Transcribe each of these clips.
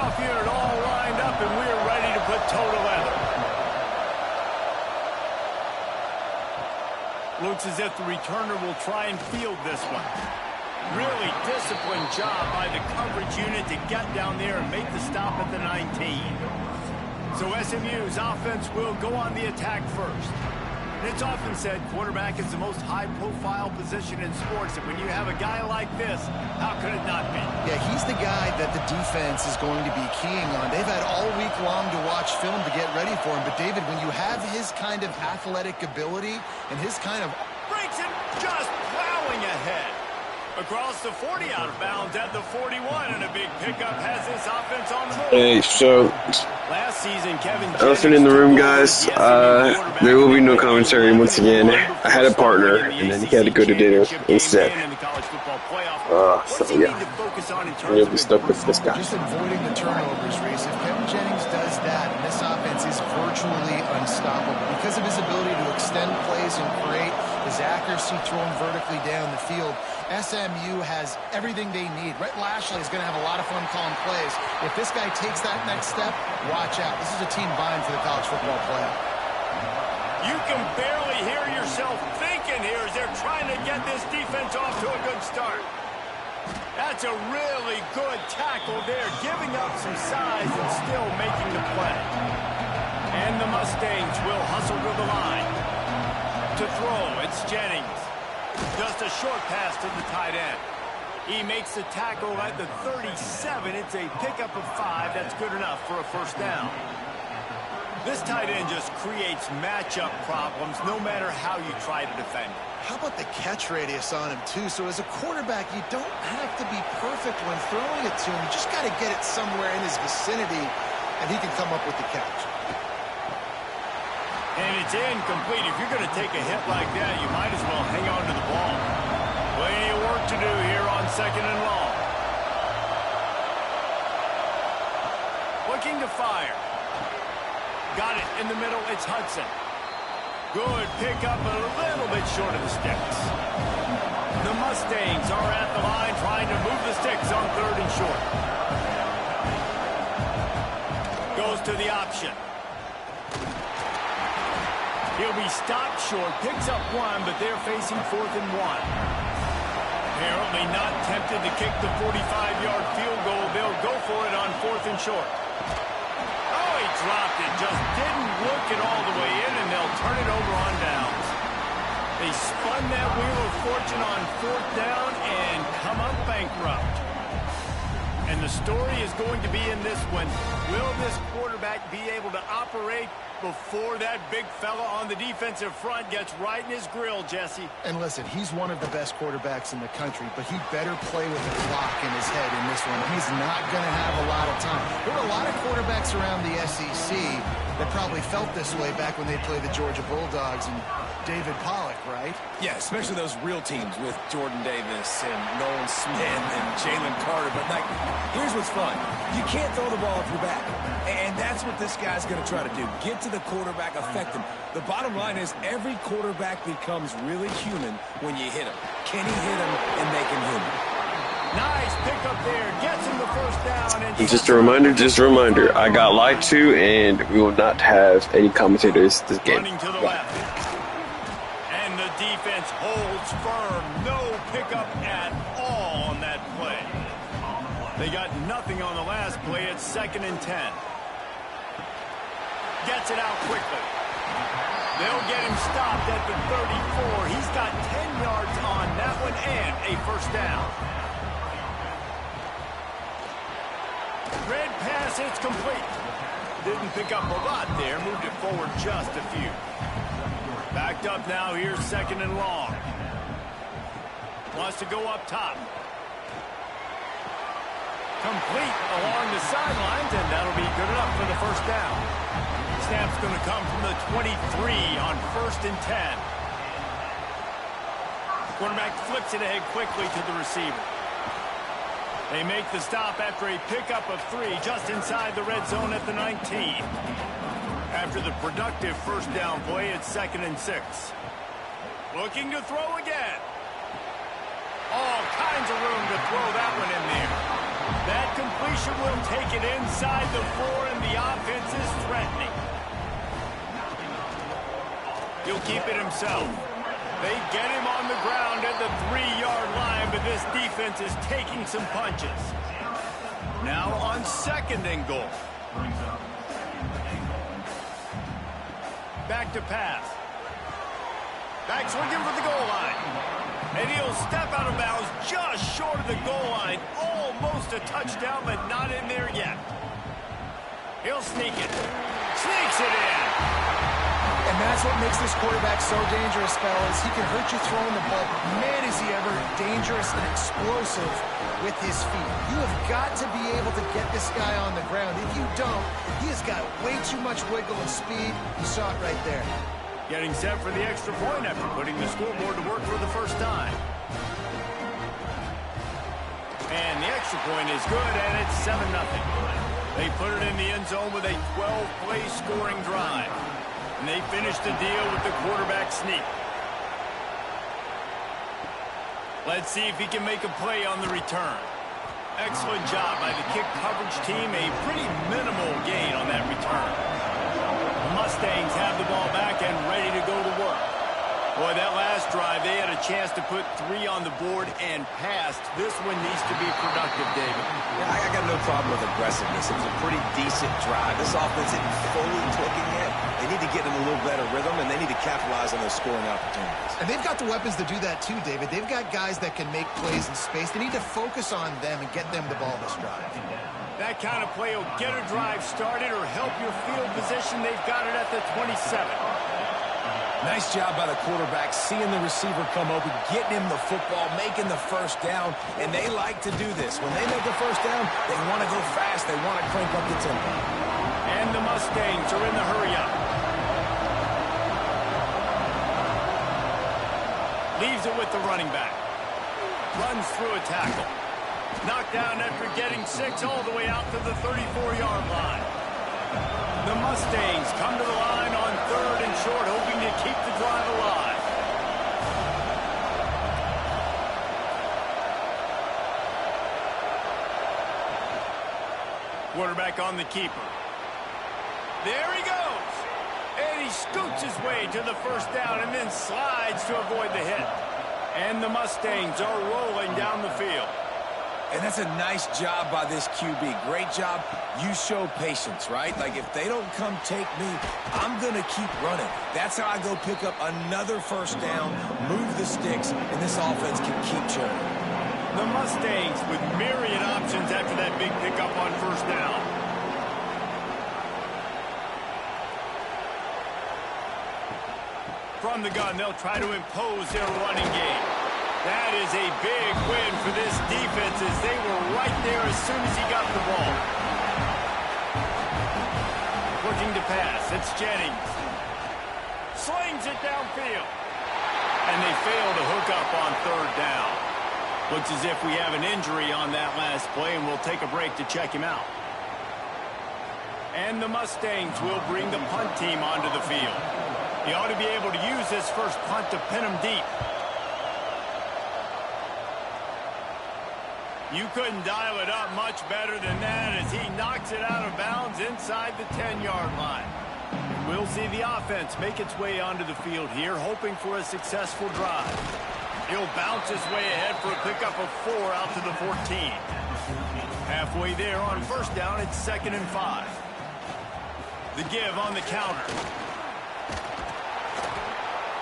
kickoff unit all lined up, and we're ready to put toe to leather. Looks as if the returner will try and field this one. Really disciplined job by the coverage unit to get down there and make the stop at the 19. So SMU's offense will go on the attack first. And it's often said quarterback is the most high-profile position in sports, and when you have a guy like this, how could it not be? Yeah, he's the guy that the defense is going to be keying on. They've had all week long to watch film to get ready for him, but David, when you have his kind of athletic ability and his kind of... Breaks it, just plowing ahead. Across the 40, out of bounds at the 41, and a big pickup has this offense on the move. Hey, so Last season, Kevin elephant in the room, guys. There will be no commentary once again. I had a partner, and then he had to go to dinner instead. So yeah, you'll be stuck with this guy. Just avoiding the turnovers, Reese. If Kevin Jennings does that, and this offense is virtually unstoppable because of his ability to extend plays and create his accuracy thrown vertically down the field. SMU has everything they need. Rhett Lashley is going to have a lot of fun calling plays. If this guy takes that next step, watch out. This is a team vying for the college football playoff. You can barely hear yourself thinking here as they're trying to get this defense off to a good start. That's a really good tackle there, giving up some size and still making the play. And the Mustangs will hustle to the line. To throw, it's Jennings. Just a short pass to the tight end. He makes the tackle at the 37. It's a pickup of 5. That's good enough for a first down. This tight end just creates matchup problems no matter how you try to defend it. How about the catch radius on him, too? So as a quarterback, you don't have to be perfect when throwing it to him. You just got to get it somewhere in his vicinity, and he can come up with the catch. And it's incomplete. If you're going to take a hit like that, you might as well hang on to the ball. Plenty of work to do here on 2nd and long. Looking to fire. Got it in the middle. It's Hudson. Good pickup, a little bit short of the sticks. The Mustangs are at the line trying to move the sticks on 3rd and short. Goes to the option. He'll be stopped short, picks up 1, but they're facing 4th and 1. Apparently not tempted to kick the 45-yard field goal. They'll go for it on 4th and short. Oh, he dropped it, just didn't look it all the way in, and they'll turn it over on downs. They spun that wheel of fortune on 4th down and come up bankrupt. And the story is going to be in this one. Will this quarterback be able to operate before that big fella on the defensive front gets right in his grill, Jesse? And listen, he's one of the best quarterbacks in the country, but he better play with the clock in his head in this one. He's not going to have a lot of time. There were a lot of quarterbacks around the SEC that probably felt this way back when they played the Georgia Bulldogs and David Pollock, right? Yeah, especially those real teams with Jordan Davis and Nolan Smith and Jalen Carter. But, like, here's what's fun. You can't throw the ball off your back. And that's what this guy's going to try to do. Get to the quarterback, affect him. The bottom line is every quarterback becomes really human when you hit him. Can he hit him and make him human? Nice pickup there. Gets him the first down. And just a reminder, I got lied to, and we will not have any commentators this game. Running to the left. And the defense holds firm. No pickup at all on that play. They got nothing on the last play. It's 2nd and 10. Gets it out quickly. They'll get him stopped at the 34. He's got 10 yards on that one and a first down. Red pass, it's complete. Didn't pick up a lot there. Moved it forward just a few. Backed up now. Here's 2nd and long. Wants to go up top. Complete along the sidelines, and that'll be good enough for the first down. Snap's going to come from the 23 on 1st and 10. Quarterback flips it ahead quickly to the receiver. They make the stop after a pickup of 3 just inside the red zone at the 19. After the productive first down play, it's 2nd and 6. Looking to throw again. All kinds of room to throw that one in there. That completion will take it inside the 4, and the offense is threatening. He'll keep it himself. They get him on the ground at the 3-yard line, but this defense is taking some punches. Now on 2nd and goal. Back to pass. Back swinging for the goal line. And he'll step out of bounds just short of the goal line. Almost a touchdown, but not in there yet. He'll sneak it. Sneaks it in. And that's what makes this quarterback so dangerous, fellas. He can hurt you throwing the ball. Man, is he ever dangerous and explosive with his feet. You have got to be able to get this guy on the ground. If you don't, he has got way too much wiggle and speed. You saw it right there. Getting set for the extra point after putting the scoreboard to work for the first time. And the extra point is good, and it's 7-0. They put it in the end zone with a 12-play scoring drive. And they finish the deal with the quarterback sneak. Let's see if he can make a play on the return. Excellent job by the kick coverage team. A pretty minimal gain on that return. The Mustangs have the ball back and ready to go to work. Boy, that last drive, they had a chance to put 3 on the board and passed. This one needs to be productive, David. Yeah, I got no problem with aggressiveness. It was a pretty decent drive. This offense isn't fully clicking yet. They need to get in a little better rhythm, and they need to capitalize on those scoring opportunities. And they've got the weapons to do that too, David. They've got guys that can make plays in space. They need to focus on them and get them the ball this drive. That kind of play will get a drive started or help your field position. They've got it at the 27. Nice job by the quarterback, seeing the receiver come open, getting him the football, making the first down, and they like to do this. When they make a first down, they want to go fast. They want to crank up the tempo. And the Mustangs are in the hurry-up. Leaves it with the running back. Runs through a tackle. Knocked down after getting 6 all the way out to the 34-yard line. The Mustangs come to the line on 3rd and short, hoping to keep the drive alive. Quarterback on the keeper. There he goes. And he scoots his way to the first down and then slides to avoid the hit. And the Mustangs are rolling down the field. And that's a nice job by this QB. Great job. You show patience, right? Like, if they don't come take me, I'm going to keep running. That's how I go pick up another first down, move the sticks, and this offense can keep churning. The Mustangs with myriad options after that big pickup on first down. From the gun, they'll try to impose their running game. That is a big win for this defense as they were right there as soon as he got the ball. Looking to pass, it's Jennings. Slings it downfield. And they fail to hook up on 3rd down. Looks as if we have an injury on that last play, and we'll take a break to check him out. And the Mustangs will bring the punt team onto the field. He ought to be able to use this first punt to pin him deep. You couldn't dial it up much better than that as he knocks it out of bounds inside the 10-yard line. We'll see the offense make its way onto the field here, hoping for a successful drive. He'll bounce his way ahead for a pickup of 4 out to the 14. Halfway there on first down, it's 2nd and 5. The give on the counter.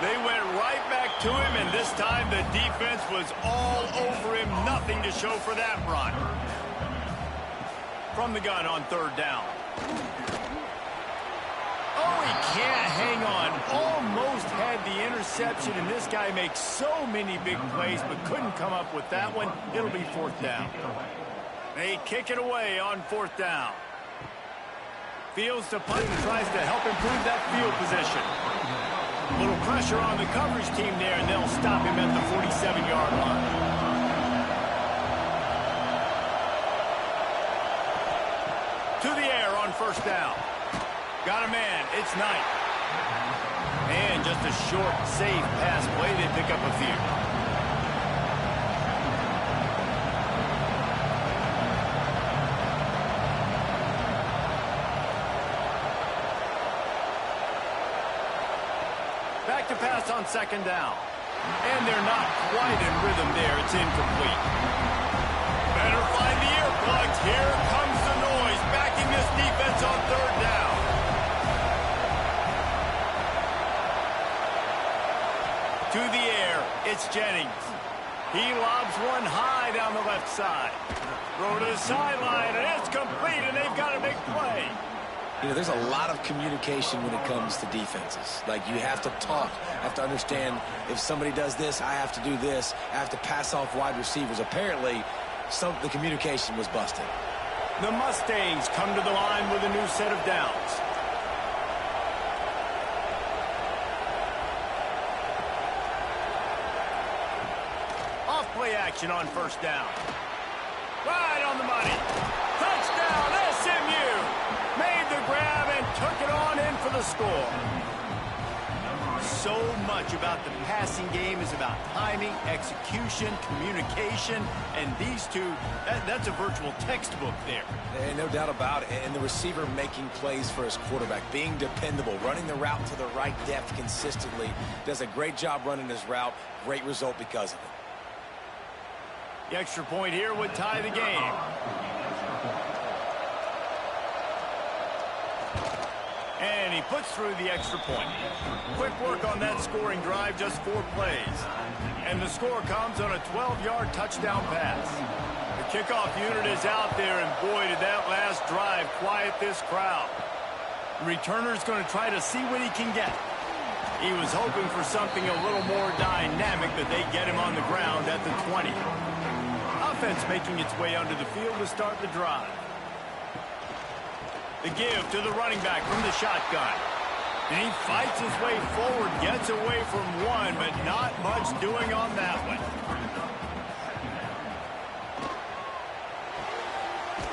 They went right back to him, and this time the defense was all over him. Nothing to show for that run. From the gun on 3rd down. Oh, he can't hang on. Almost had the interception, and this guy makes so many big plays, but couldn't come up with that one. It'll be 4th down. They kick it away on 4th down. Fields to punt and tries to help improve that field position. A little pressure on the coverage team there, and they'll stop him at the 47-yard line. To the air on first down. Got a man. It's Knight. And just a short, safe pass play. They pick up a few. Back to pass on second down. And they're not quite in rhythm there. It's incomplete. Better find the earplugs. Here comes the noise, backing this defense on third down. To the air, it's Jennings. He lobs one high down the left side. Throw to the sideline, and it's complete, and they've got a big play. You know, there's a lot of communication when it comes to defenses. Like, you have to talk. You have to understand if somebody does this, I have to do this. I have to pass off wide receivers. Apparently, the communication was busted. The Mustangs come to the line with a new set of downs. Off-play action on first down. Right on the money. Touchdown, SMU! Made the grab and took it on in for the score. So much about the passing game is about timing, execution, communication, and these two, that's a virtual textbook there. And no doubt about it. And the receiver making plays for his quarterback, being dependable, running the route to the right depth consistently, does a great job running his route. Great result because of it. The extra point here would tie the game. And he puts through the extra point. Quick work on that scoring drive, just 4 plays. And the score comes on a 12-yard touchdown pass. The kickoff unit is out there, and boy, did that last drive quiet this crowd. The returner's going to try to see what he can get. He was hoping for something a little more dynamic, but they get him on the ground at the 20. Offense making its way onto the field to start the drive. The give to the running back from the shotgun. And he fights his way forward, gets away from one, but not much doing on that one.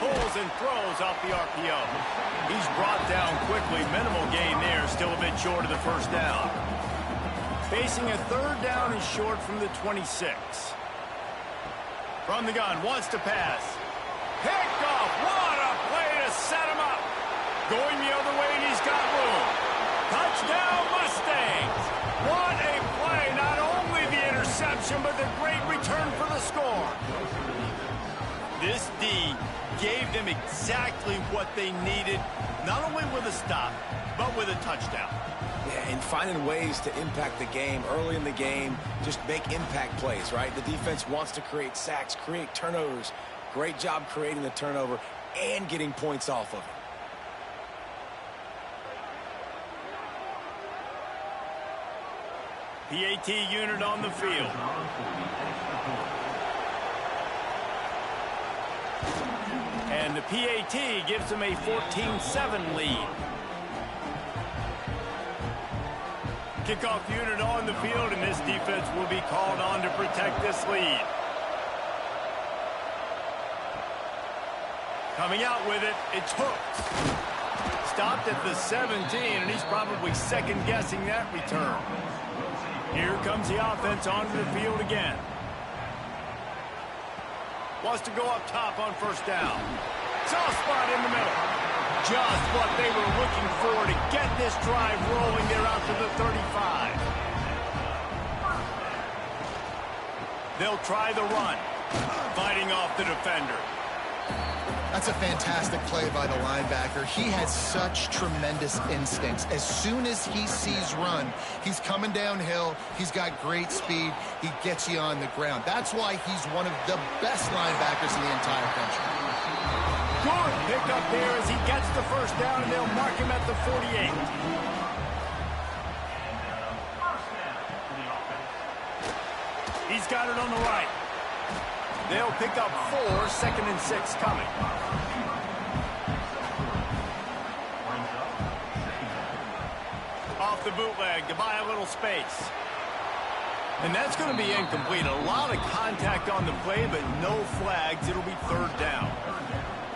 Pulls and throws off the RPO. He's brought down quickly. Minimal gain there, still a bit short of the first down. Facing a third down and short from the 26. From the gun, wants to pass. Picked off. What a play to set him up. Going the other way, and he's got room. Touchdown, Mustangs. What a play. Not only the interception, but the great return for the score. This D gave them exactly what they needed, not only with a stop, but with a touchdown. Yeah, and finding ways to impact the game early in the game, just make impact plays, right? The defense wants to create sacks, create turnovers. Great job creating the turnover and getting points off of it. PAT unit on the field. And the PAT gives them a 14-7 lead. Kickoff unit on the field, and this defense will be called on to protect this lead. Coming out with it, it's hooked. Stopped at the 17, and he's probably second-guessing that return. Here comes the offense onto the field again. Wants to go up top on first down. Soft spot in the middle. Just what they were looking for to get this drive rolling there out to the 35. They'll try the run. Fighting off the defender. That's a fantastic play by the linebacker. He has such tremendous instincts. As soon as he sees run, he's coming downhill. He's got great speed. He gets you on the ground. That's why he's one of the best linebackers in the entire country. Good pick up there as he gets the first down, and they'll mark him at the 48. He's got it on the right. They'll pick up 4, 2nd and 6 coming. Off the bootleg to buy a little space. And that's going to be incomplete. A lot of contact on the play, but no flags. It'll be third down.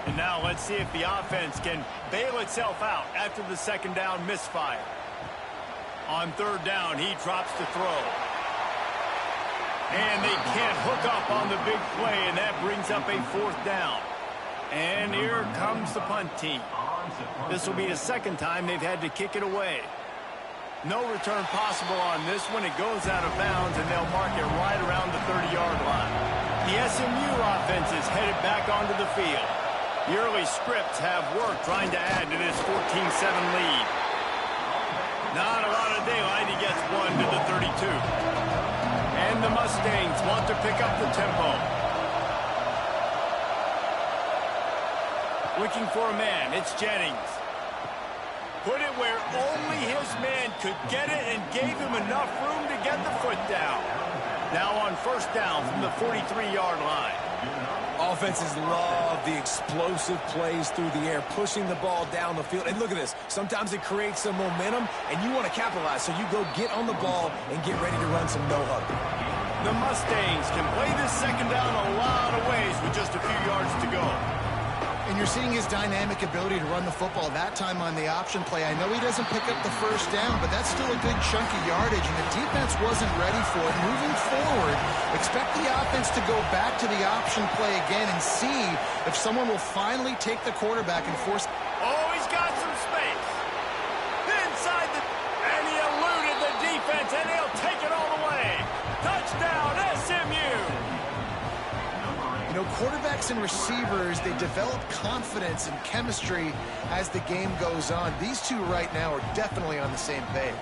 And now let's see if the offense can bail itself out after the second down misfire. On third down, he drops to throw. And they can't hook up on the big play, and that brings up a fourth down. And here comes the punt team. This will be the second time they've had to kick it away. No return possible on this one. It goes out of bounds, and they'll mark it right around the 30-yard line. The SMU offense is headed back onto the field. The early scripts have worked trying to add to this 14-7 lead. Not a lot of daylight. He gets one to the 32. And the Mustangs want to pick up the tempo. Looking for a man. It's Jennings. Put it where only his man could get it and gave him enough room to get the foot down. Now on first down from the 43-yard line. Offenses love the explosive plays through the air, pushing the ball down the field. And look at this. Sometimes it creates some momentum, and you want to capitalize. So you go get on the ball and get ready to run some no-huddle. The Mustangs can play this second down a lot of ways with just a few yards to go. And you're seeing his dynamic ability to run the football that time on the option play. I know he doesn't pick up the first down, but that's still a good chunk of yardage, and the defense wasn't ready for it. Moving forward, expect the offense to go back to the option play again and see if someone will finally take the quarterback and force... Oh, he's got some space. Inside the... And he eluded the defense, and he'll take it all the way. Touchdown, SMU! You know, quarterbacks and receivers, they develop confidence and chemistry as the game goes on. These two right now are definitely on the same page.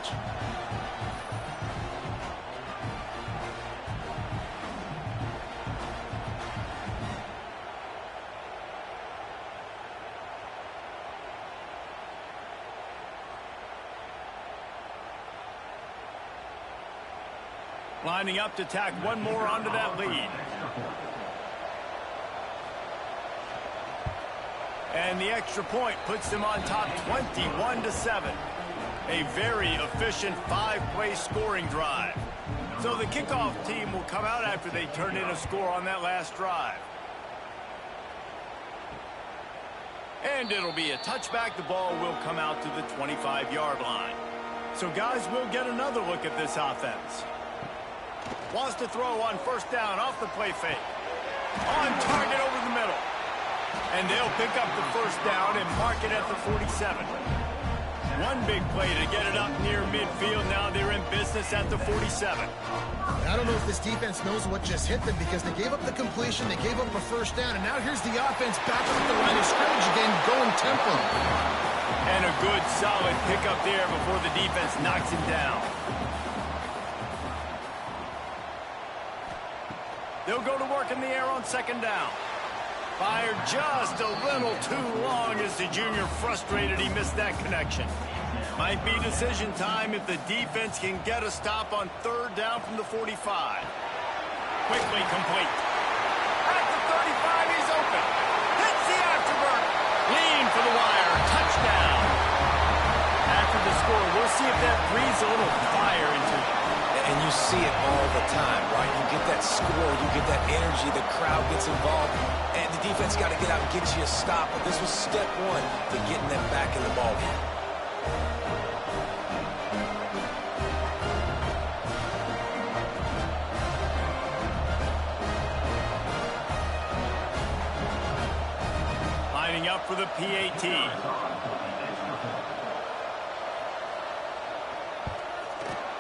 Lining up to tack one more onto that lead. And the extra point puts them on top 21-7. A very efficient five-play scoring drive. So the kickoff team will come out after they turn in a score on that last drive. And it'll be a touchback. The ball will come out to the 25-yard line. So guys, we'll get another look at this offense. Wants to throw on first down off the play fake. On target over the middle. And they'll pick up the first down and mark it at the 47. One big play to get it up near midfield. Now they're in business at the 47. I don't know if this defense knows what just hit them because they gave up the completion, they gave up a first down, and now here's the offense back at the line of scrimmage again, going tempo. And a good, solid pickup there before the defense knocks him down. They'll go to work in the air on second down. Fired just a little too long as the junior frustrated he missed that connection. Might be decision time if the defense can get a stop on third down from the 45. Quickly complete. At the 35, he's open. Hits the afterburner. Lean for the wire. Touchdown. After the score, we'll see if that breathes a little fire into it. And you see it all the time, right? You get that score, you get that energy, the crowd gets involved, and the defense got to get out and get you a stop. But this was step one to getting them back in the ballgame. Lining up for the PAT.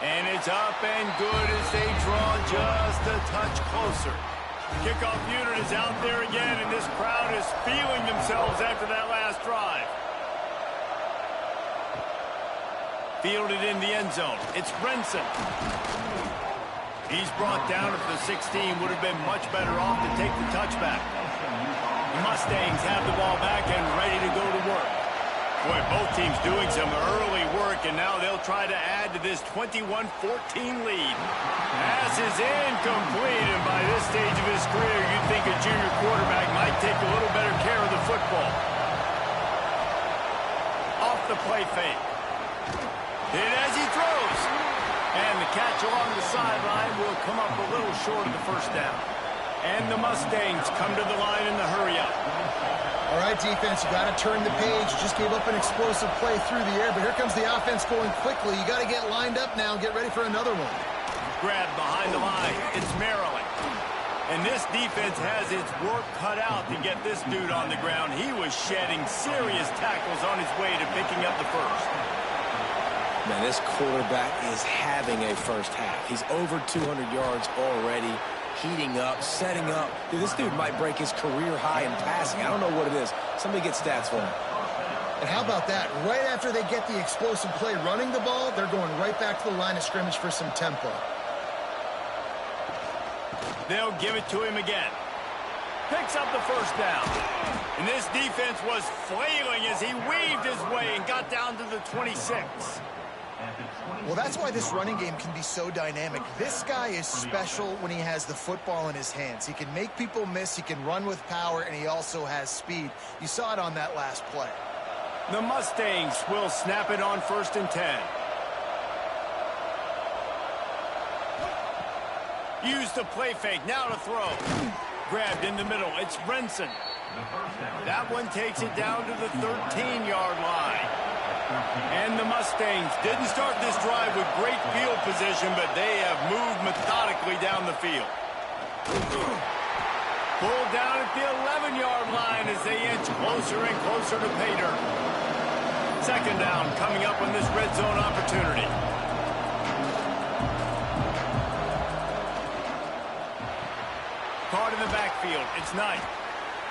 And it's up and good as they draw just a touch closer. Kickoff unit is out there again, and this crowd is feeling themselves after that last drive. Fielded in the end zone. It's Brenson. He's brought down at the 16. Would have been much better off to take the touchback. The Mustangs have the ball back and ready to go to work. Boy, both teams doing some early work, and now they'll try to add to this 21-14 lead. Pass is incomplete, and by this stage of his career, you'd think a junior quarterback might take a little better care of the football. Off the play fake. Hit as he throws. And the catch along the sideline will come up a little short of the first down. And the Mustangs come to the line in the hurry-up. All right, defense, you got to turn the page. Just gave up an explosive play through the air, but here comes the offense going quickly. You got to get lined up now and get ready for another one. Grabbed behind the line. It's Maryland. And this defense has its work cut out to get this dude on the ground. He was shedding serious tackles on his way to picking up the first. Man, this quarterback is having a first half. He's over 200 yards already, heating up, setting up. Dude, this dude might break his career high in passing. I don't know what it is. Somebody get stats for him. And how about that? Right after they get the explosive play running the ball, they're going right back to the line of scrimmage for some tempo. They'll give it to him again. Picks up the first down. And this defense was flailing as he weaved his way and got down to the 26. Well, that's why this running game can be so dynamic. This guy is special when he has the football in his hands. He can make people miss, he can run with power, and he also has speed. You saw it on that last play. The Mustangs will snap it on 1st and 10. Use the play fake, now to throw. Grabbed in the middle, it's Renson. That one takes it down to the 13-yard line. And the Mustangs didn't start this drive with great field position, but they have moved methodically down the field. Pulled down at the 11-yard line as they inch closer and closer to pay dirt. 2nd down coming up on this red zone opportunity. Caught in the backfield, it's Knight.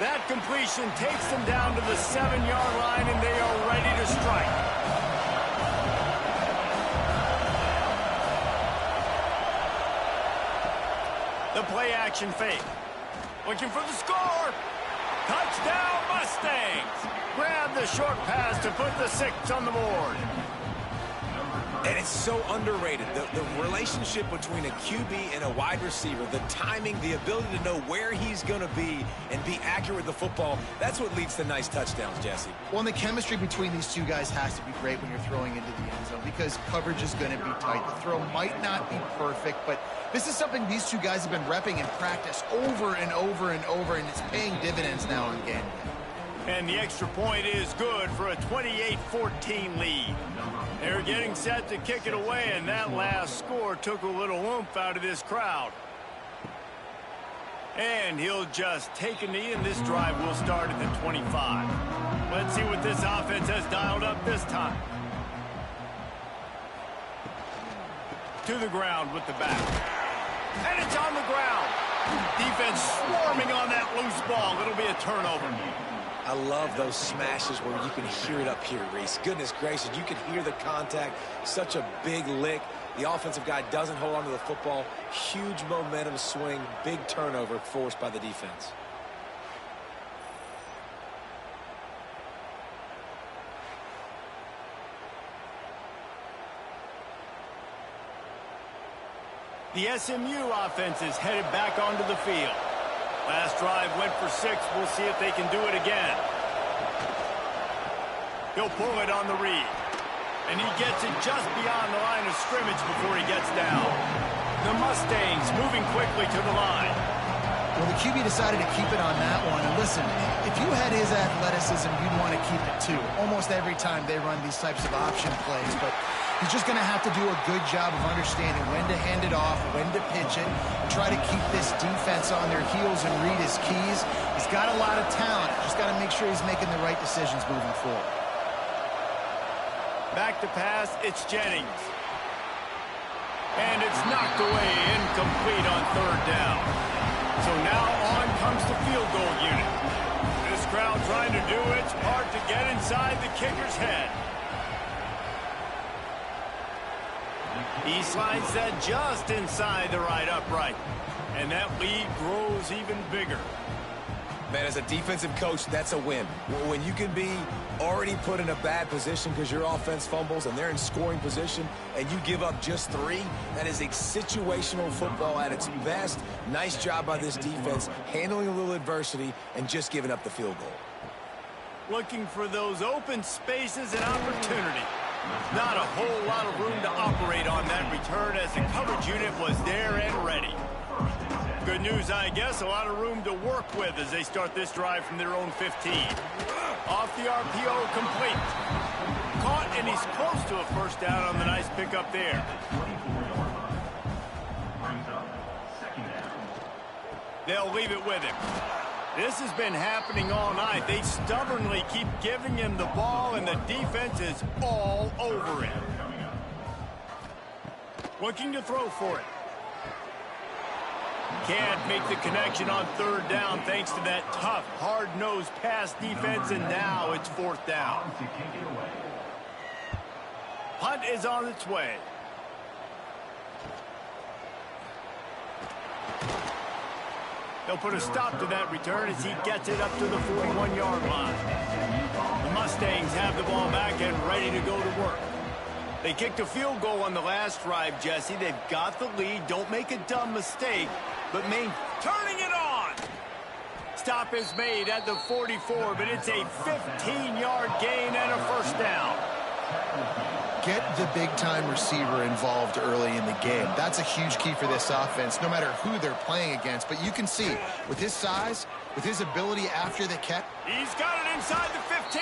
That completion takes them down to the 7-yard line, and they are ready to strike. The play action fake. Looking for the score. Touchdown, Mustangs. Grab the short pass to put the 6 on the board. And it's so underrated. The relationship between a QB and a wide receiver, the timing, the ability to know where he's going to be and be accurate with the football, that's what leads to nice touchdowns, Jesse. Well, and the chemistry between these two guys has to be great when you're throwing into the end zone because coverage is going to be tight. The throw might not be perfect, but this is something these two guys have been repping in practice over and over and over, and it's paying dividends now in game day. And the extra point is good for a 28-14 lead. They're getting set to kick it away, and that last score took a little oomph out of this crowd. And he'll just take a knee, and this drive will start at the 25. Let's see what this offense has dialed up this time. To the ground with the back. And it's on the ground. Defense swarming on that loose ball. It'll be a turnover. I love those smashes where you can hear it up here, Reese. Goodness gracious, you can hear the contact. Such a big lick. The offensive guy doesn't hold on to the football. Huge momentum swing, big turnover forced by the defense. The SMU offense is headed back onto the field. Last drive went for 6. We'll see if they can do it again. He'll pull it on the read. And he gets it just beyond the line of scrimmage before he gets down. The Mustangs moving quickly to the line. Well, the QB decided to keep it on that one. And listen, if you had his athleticism, you'd want to keep it too. Almost every time they run these types of option plays. But he's just going to have to do a good job of understanding when to hand it off, when to pitch it, and try to keep this defense on their heels and read his keys. He's got a lot of talent. Just got to make sure he's making the right decisions moving forward. Back to pass, it's Jennings. And it's knocked away, incomplete on 3rd down. So now on comes the field goal unit. This crowd trying to do its part to get inside the kicker's head. He slides that just inside the right upright. And that lead grows even bigger. Man, as a defensive coach, that's a win. When you can be already put in a bad position because your offense fumbles and they're in scoring position and you give up just 3, that is a situational football at its best. Nice job by this defense, handling a little adversity and just giving up the field goal. Looking for those open spaces and opportunity. Not a whole lot of room to operate on that return as the coverage unit was there and ready. Good news, I guess, a lot of room to work with as they start this drive from their own 15. Off the RPO, complete. Caught, and he's close to a first down on the nice pickup there. They'll leave it with him. This has been happening all night. They stubbornly keep giving him the ball, and the defense is all over him. Looking to throw for it. Can't make the connection on third down thanks to that tough, hard-nosed pass defense, and now it's fourth down. Punt is on its way. They'll put a stop to that return as he gets it up to the 41-yard line. The Mustangs have the ball back and ready to go to work. They kicked a field goal on the last drive, Jesse. They've got the lead. Don't make a dumb mistake, but turning it on. Stop is made at the 44, but it's a 15-yard gain and a first down. Get the big-time receiver involved early in the game. That's a huge key for this offense, no matter who they're playing against. But you can see, with his size, with his ability after the catch. He's got it inside the 15.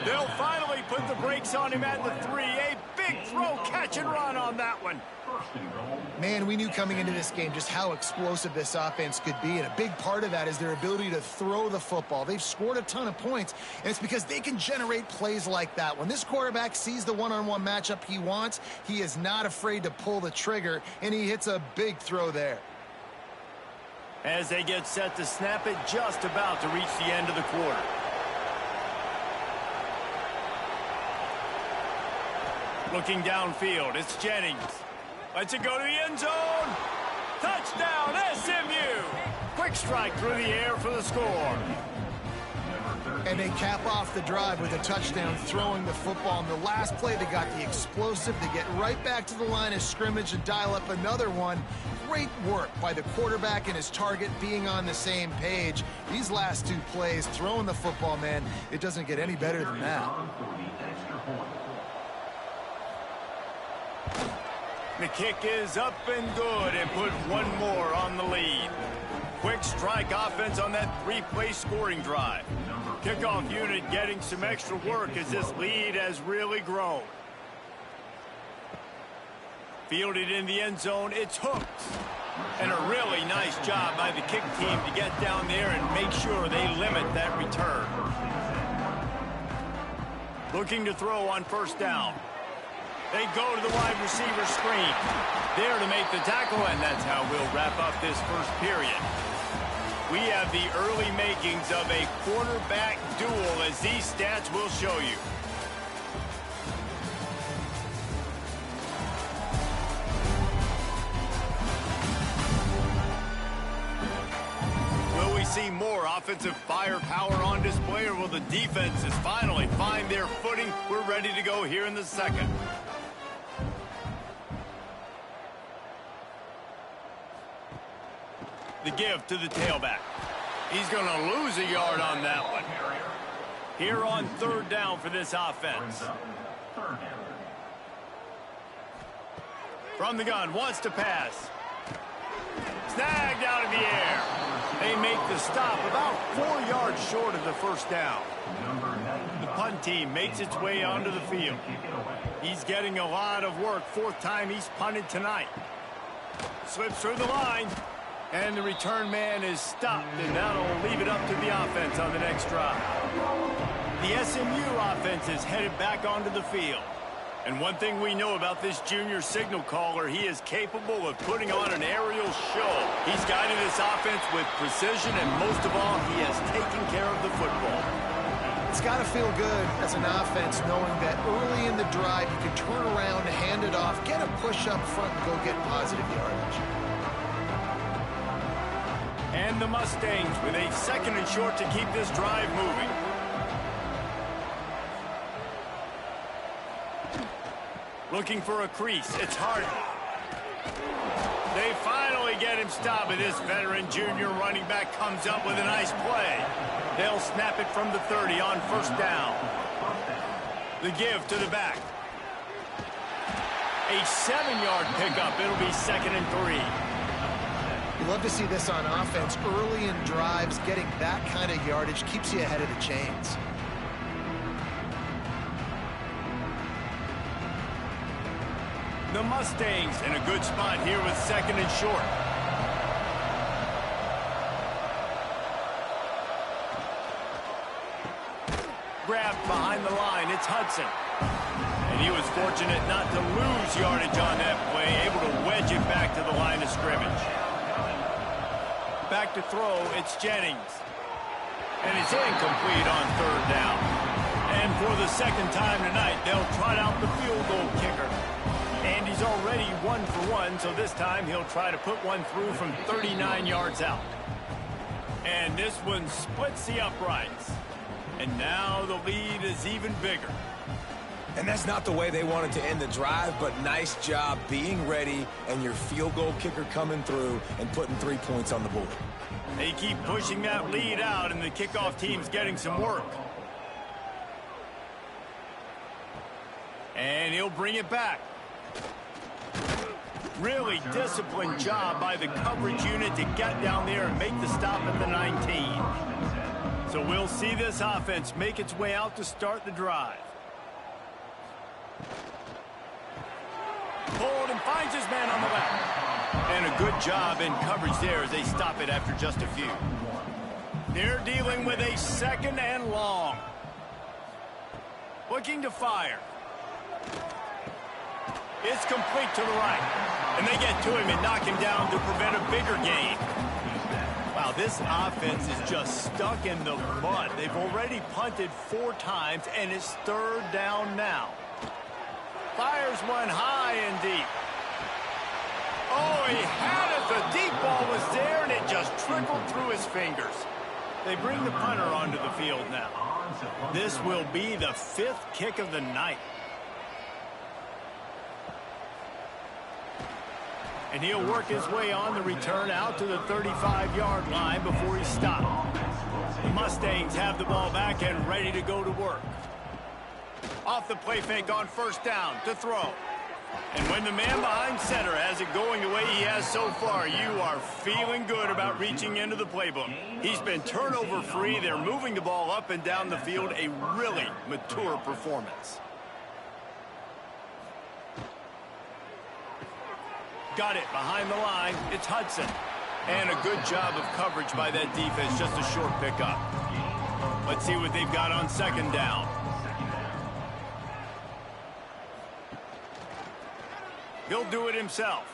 They'll finally put the brakes on him at the 3. A big throw, catch and run on that one. Man, we knew coming into this game just how explosive this offense could be, and a big part of that is their ability to throw the football. They've scored a ton of points, and it's because they can generate plays like that. When this quarterback sees the one-on-one matchup he wants, he is not afraid to pull the trigger, and he hits a big throw there. As they get set to snap it, just about to reach the end of the quarter. Looking downfield, it's Jennings. Lets it go to the end zone. Touchdown, SMU. Quick strike through the air for the score. And they cap off the drive with a touchdown, throwing the football. In the last play, they got the explosive to get right back to the line of scrimmage and dial up another one. Great work by the quarterback and his target being on the same page. These last two plays, throwing the football, man, it doesn't get any better than that. The kick is up and good and put one more on the lead. Quick strike offense on that three-play scoring drive. Kickoff unit getting some extra work as this lead has really grown. Fielded in the end zone, it's hooked. And a really nice job by the kick team to get down there and make sure they limit that return. Looking to throw on first down. They go to the wide receiver screen. There to make the tackle, and that's how we'll wrap up this first period. We have the early makings of a quarterback duel, as these stats will show you. Will we see more offensive firepower on display, or will the defenses finally find their footing? We're ready to go here in the second. The give to the tailback. He's going to lose a yard on that one. Here on third down for this offense. From the gun, wants to pass. Snagged out of the air. They make the stop about 4 yards short of the first down. The punt team makes its way onto the field. He's getting a lot of work. Fourth time he's punted tonight. Slips through the line. And the return man is stopped, and that'll leave it up to the offense on the next drive. The SMU offense is headed back onto the field. And one thing we know about this junior signal caller, he is capable of putting on an aerial show. He's guiding this offense with precision, and most of all, he has taken care of the football. It's got to feel good as an offense knowing that early in the drive you can turn around, hand it off, get a push up front, and go get positive yardage. And the Mustangs with a second and short to keep this drive moving. Looking for a crease. It's Harden. They finally get him stopped, and this veteran junior running back comes up with a nice play. They'll snap it from the 30 on first down. The give to the back. A 7-yard pickup. It'll be second and 3. You love to see this on offense. Early in drives, getting that kind of yardage keeps you ahead of the chains. The Mustangs in a good spot here with second and short. Grabbed behind behind the line. It's Hudson. And he was fortunate not to lose yardage on that play, able to wedge it back to the line of scrimmage. Back to throw, it's Jennings. And it's incomplete on third down. And for the second time tonight, they'll trot out the field goal kicker. And he's already 1 for 1, so this time he'll try to put one through from 39 yards out. And this one splits the uprights. And now the lead is even bigger. And that's not the way they wanted to end the drive, but nice job being ready and your field goal kicker coming through and putting 3 points on the board. They keep pushing that lead out, and the kickoff team's getting some work. And he'll bring it back. Really disciplined job by the coverage unit to get down there and make the stop at the 19. So we'll see this offense make its way out to start the drive. Hold and finds his man on the left. And a good job in coverage there as they stop it after just a few. They're dealing with a second and long. Looking to fire. It's complete to the right. And they get to him and knock him down to prevent a bigger gain. Wow, this offense is just stuck in the mud. They've already punted 4 times, and it's third down now. Fires one high and deep. Oh, he had it. The deep ball was there, and it just trickled through his fingers. They bring the punter onto the field now. This will be the 5th kick of the night. And he'll work his way on the return out to the 35-yard line before he's stopped. The Mustangs have the ball back and ready to go to work. Off the play fake on first down to throw. And when the man behind center has it going the way he has so far, you are feeling good about reaching into the playbook. He's been turnover free. They're moving the ball up and down the field. A really mature performance. Got it behind the line. It's Hudson. And a good job of coverage by that defense. Just a short pickup. Let's see what they've got on second down. He'll do it himself.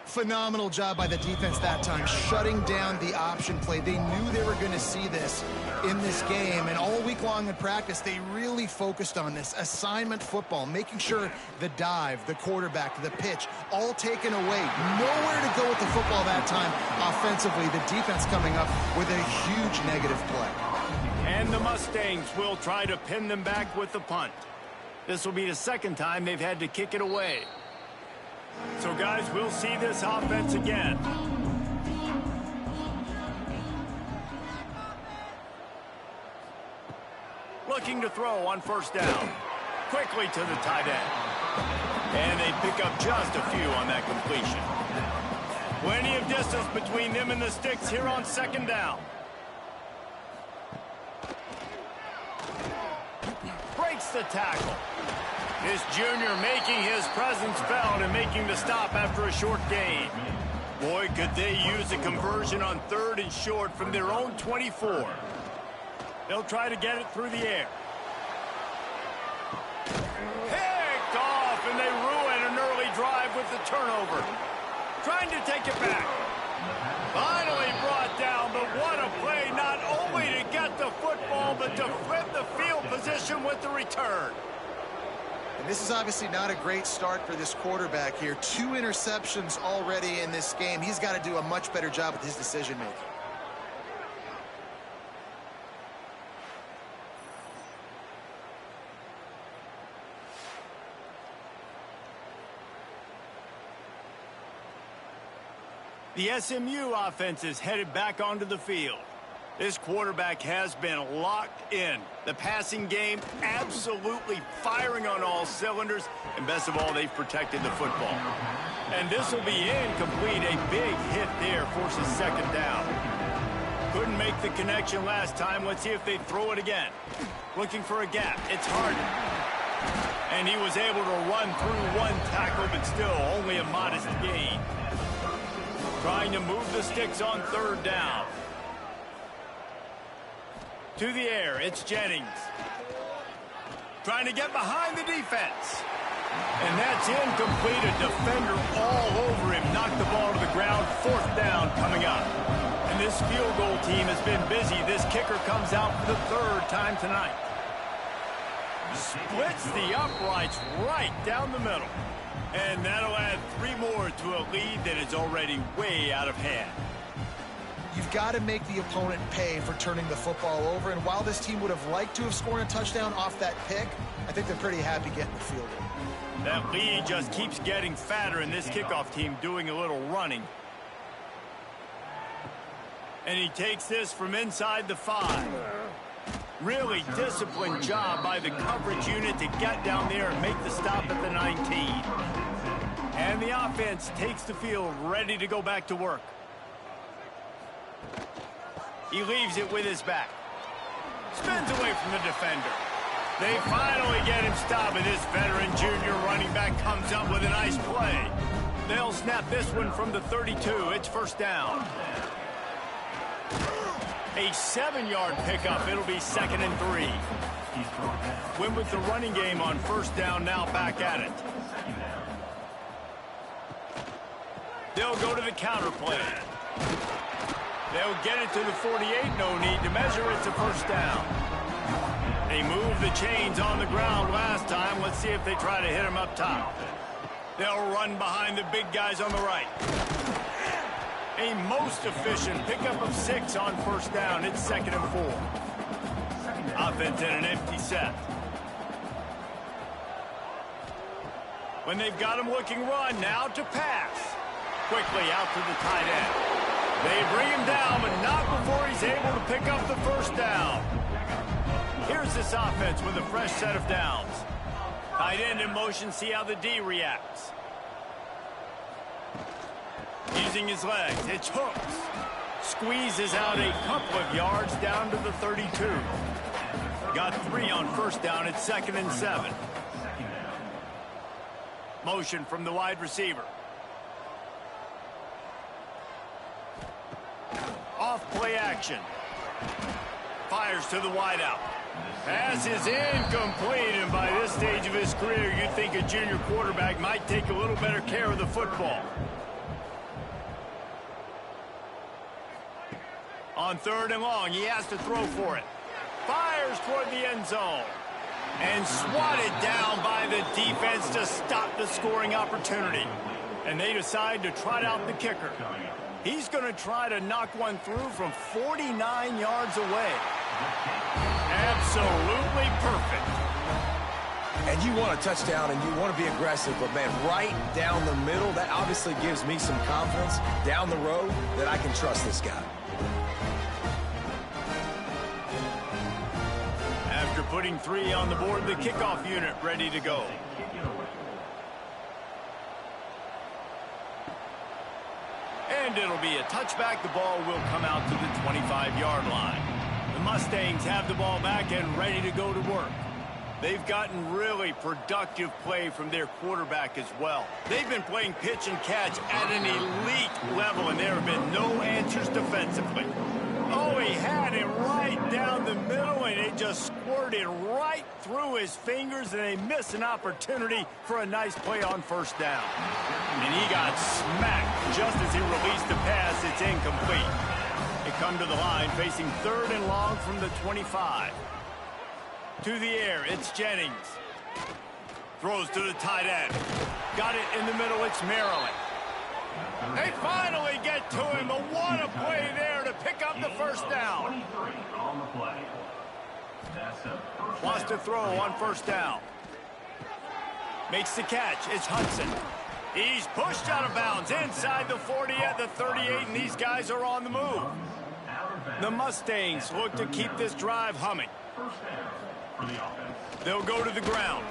Phenomenal job by the defense that time, shutting down the option play. They knew they were going to see this in this game, and all week long in practice, they really focused on this assignment football, making sure the dive, the quarterback, the pitch, all taken away. Nowhere to go with the football that time offensively. The defense coming up with a huge negative play. And the Mustangs will try to pin them back with the punt. This will be the second time they've had to kick it away. So, guys, we'll see this offense again. Looking to throw on first down. Quickly to the tight end. And they pick up just a few on that completion. Plenty of distance between them and the sticks here on second down. Breaks the tackle. This junior making his presence felt and making the stop after a short gain. Boy, could they use a conversion on third and short from their own 24. They'll try to get it through the air. Picked off, and they ruin an early drive with the turnover. Trying to take it back. Finally brought down, but what a play, not only to get the football, but to flip the field position with the return. And this is obviously not a great start for this quarterback here. 2 interceptions already in this game. He's got to do a much better job with his decision-making. The SMU offense is headed back onto the field. This quarterback has been locked in. The passing game absolutely firing on all cylinders. And best of all, they've protected the football. And this will be incomplete. A big hit there forces second down. Couldn't make the connection last time. Let's see if they throw it again. Looking for a gap. It's Harden. And he was able to run through one tackle, but still only a modest gain. Trying to move the sticks on third down. To the air, it's Jennings. Trying to get behind the defense. And that's incomplete. A defender all over him. Knocked the ball to the ground. 4th down coming up. And this field goal team has been busy. This kicker comes out for the 3rd time tonight. Splits the uprights right down the middle. And that'll add 3 more to a lead that is already way out of hand. You've got to make the opponent pay for turning the football over. And while this team would have liked to have scored a touchdown off that pick, I think they're pretty happy getting the field goal. That lead just keeps getting fatter, and this kickoff team doing a little running. And he takes this from inside the 5. Really disciplined job by the coverage unit to get down there and make the stop at the 19. And the offense takes the field, ready to go back to work. He leaves it with his back. Spins away from the defender. They finally get him stopped, and this veteran junior running back comes up with a nice play. They'll snap this one from the 32. It's 1st down. A 7-yard pickup. It'll be 2nd and 3. Win with the running game on 1st down, now back at it. They'll go to the counter play. They'll get it to the 48. No need to measure. It's a 1st down. They moved the chains on the ground last time. Let's see if they try to hit him up top. They'll run behind the big guys on the right. A most efficient pickup of 6 on 1st down. It's 2nd and 4. Offense in an empty set. When they've got him looking run, now to pass. Quickly out to the tight end. They bring him down, but not before he's able to pick up the 1st down. Here's this offense with a fresh set of downs. Tight end in motion, see how the D reacts. Using his legs, it's hooks. Squeezes out a couple of yards down to the 32. Got 3 on 1st down, it's 2nd and 7. Motion from the wide receiver. Off play action. Fires to the wideout. Pass is incomplete, and by this stage of his career, you'd think a junior quarterback might take a little better care of the football. On 3rd and long, he has to throw for it. Fires toward the end zone. And swatted down by the defense to stop the scoring opportunity. And they decide to trot out the kicker. He's going to try to knock one through from 49 yards away. Absolutely perfect. And you want a touchdown and you want to be aggressive, but man, right down the middle, that obviously gives me some confidence down the road that I can trust this guy. After putting 3 on the board, the kickoff unit ready to go. And it'll be a touchback. The ball will come out to the 25-yard line. The Mustangs have the ball back and ready to go to work. They've gotten really productive play from their quarterback as well. They've been playing pitch and catch at an elite level, and there have been no answers defensively. Oh, he had it right down the middle, and it just squirted right through his fingers, and they missed an opportunity for a nice play on 1st down. And he got smacked just as he released the pass. It's incomplete. They come to the line facing 3rd and long from the 25. To the air, it's Jennings. Throws to the tight end. Got it in the middle, it's Maryland. They finally get to him, but what a play there to pick up the 1st down. Wants to throw on 1st down. Makes the catch, it's Hudson. He's pushed out of bounds inside the 40 at the 38, and these guys are on the move. The Mustangs look to keep this drive humming. They'll go to the ground.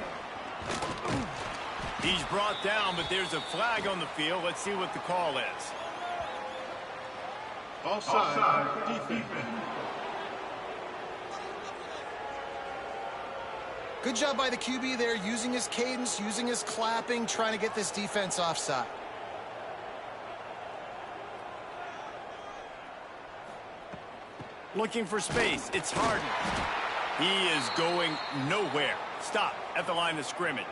He's brought down, but there's a flag on the field. Let's see what the call is. Offside. Defense. Good job by the QB there, using his cadence, using his clapping, trying to get this defense offside. Looking for space. It's Harden. He is going nowhere. Stop at the line of scrimmage.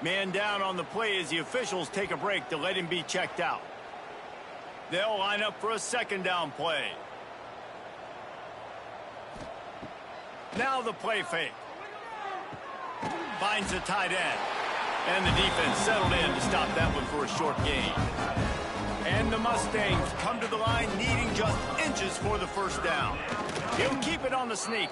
Man down on the play as the officials take a break to let him be checked out. They'll line up for a second down play. Now the play fake. Finds a tight end. And the defense settled in to stop that one for a short gain. And the Mustangs come to the line needing just inches for the first down. He'll keep it on the sneak.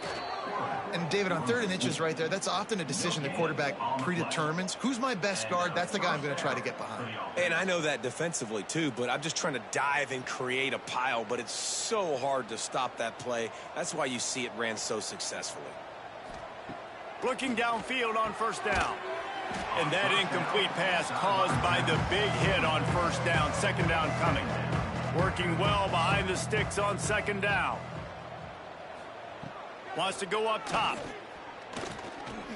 And David, on 3rd and inches right there, that's often a decision the quarterback predetermines. Who's my best guard? That's the guy I'm going to try to get behind. And I know that defensively too, but I'm just trying to dive and create a pile, but it's so hard to stop that play. That's why you see it ran so successfully. Looking downfield on first down. And that incomplete pass caused by the big hit on first down. Second down coming. Working well behind the sticks on second down. Wants to go up top.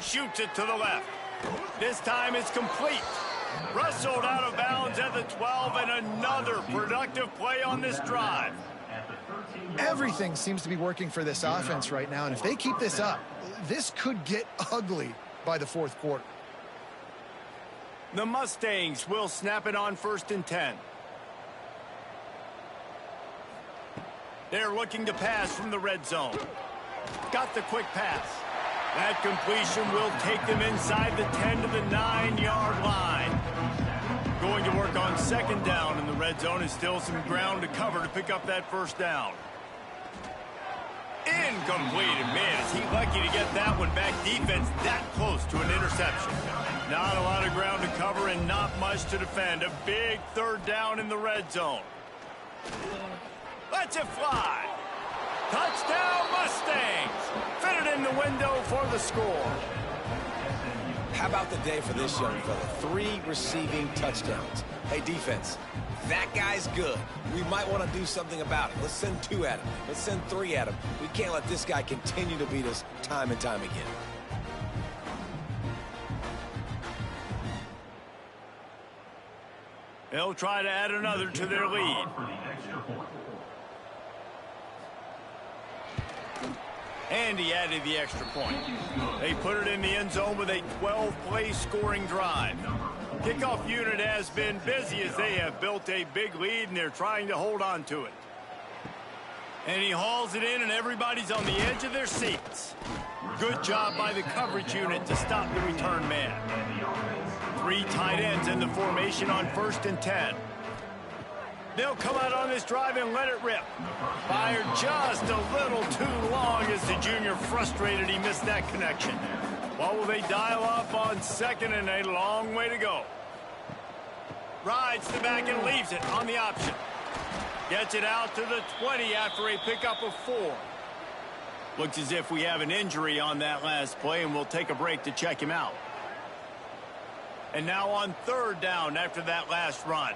Shoots it to the left. This time it's complete. Wrestled out of bounds at the 12, and another productive play on this drive. Everything seems to be working for this offense right now, and if they keep this up, this could get ugly by the 4th quarter. The Mustangs will snap it on 1st and 10. They're looking to pass from the red zone. Got the quick pass. That completion will take them inside the 10 to the 9-yard line. Going to work on second down in the red zone, and still some ground to cover to pick up that first down. Incomplete. And man, is he lucky to get that one back. Defense that close to an interception. Not a lot of ground to cover and not much to defend. A big 3rd down in the red zone. Lets it fly. Touchdown Mustangs. Fitted in the window for the score. How about the day for this young fella? 3 receiving touchdowns. Hey, defense, that guy's good. We might want to do something about it. Let's send 2 at him. Let's send 3 at him. We can't let this guy continue to beat us time and time again. They'll try to add another to their lead. And he added the extra point. They put it in the end zone with a 12-play scoring drive. Kickoff unit has been busy as they have built a big lead, and they're trying to hold on to it. And he hauls it in, and everybody's on the edge of their seats. Good job by the coverage unit to stop the return man. 3 tight ends in the formation on 1st and 10. They'll come out on this drive and let it rip. Fired just a little too long as the junior frustrated he missed that connection. What will they dial up on 2nd and a long way to go? Rides the back and leaves it on the option. Gets it out to the 20 after a pickup of 4. Looks as if we have an injury on that last play, and we'll take a break to check him out. And now on 3rd down after that last run.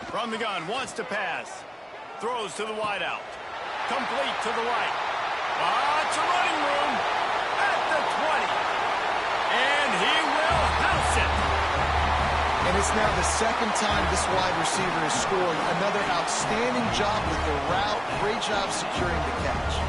From the gun, wants to pass. Throws to the wideout. Complete to the right. Lots of running room at the 20. And he will house it. And it's now the 2nd time this wide receiver has scored. Another outstanding job with the route. Great job securing the catch.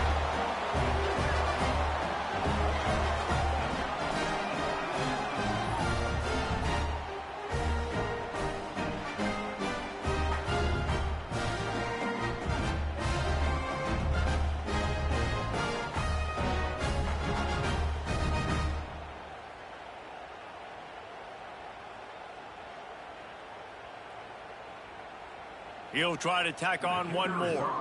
He'll try to tack on one more.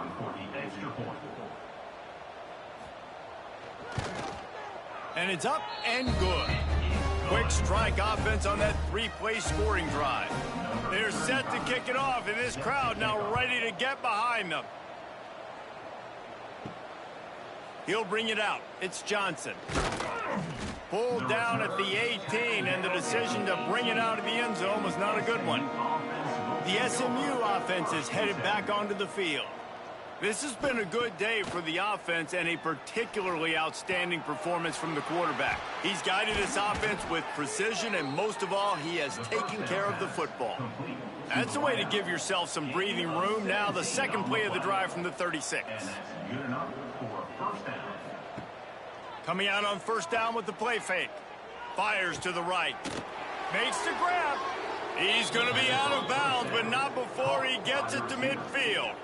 And it's up and good. Quick strike offense on that 3-play scoring drive. They're set to kick it off, and this crowd now ready to get behind them. He'll bring it out. It's Johnson. Pulled down at the 18, and the decision to bring it out of the end zone was not a good one. The SMU offense is headed back onto the field. This has been a good day for the offense and a particularly outstanding performance from the quarterback. He's guided this offense with precision, and most of all, he has taken care of the football. That's a way to give yourself some breathing room. Now the second play of the drive from the 36. Good enough for a first down. Coming out on first down with the play fake. Fires to the right. Makes the grab. He's going to be out of bounds, but not before he gets it to midfield.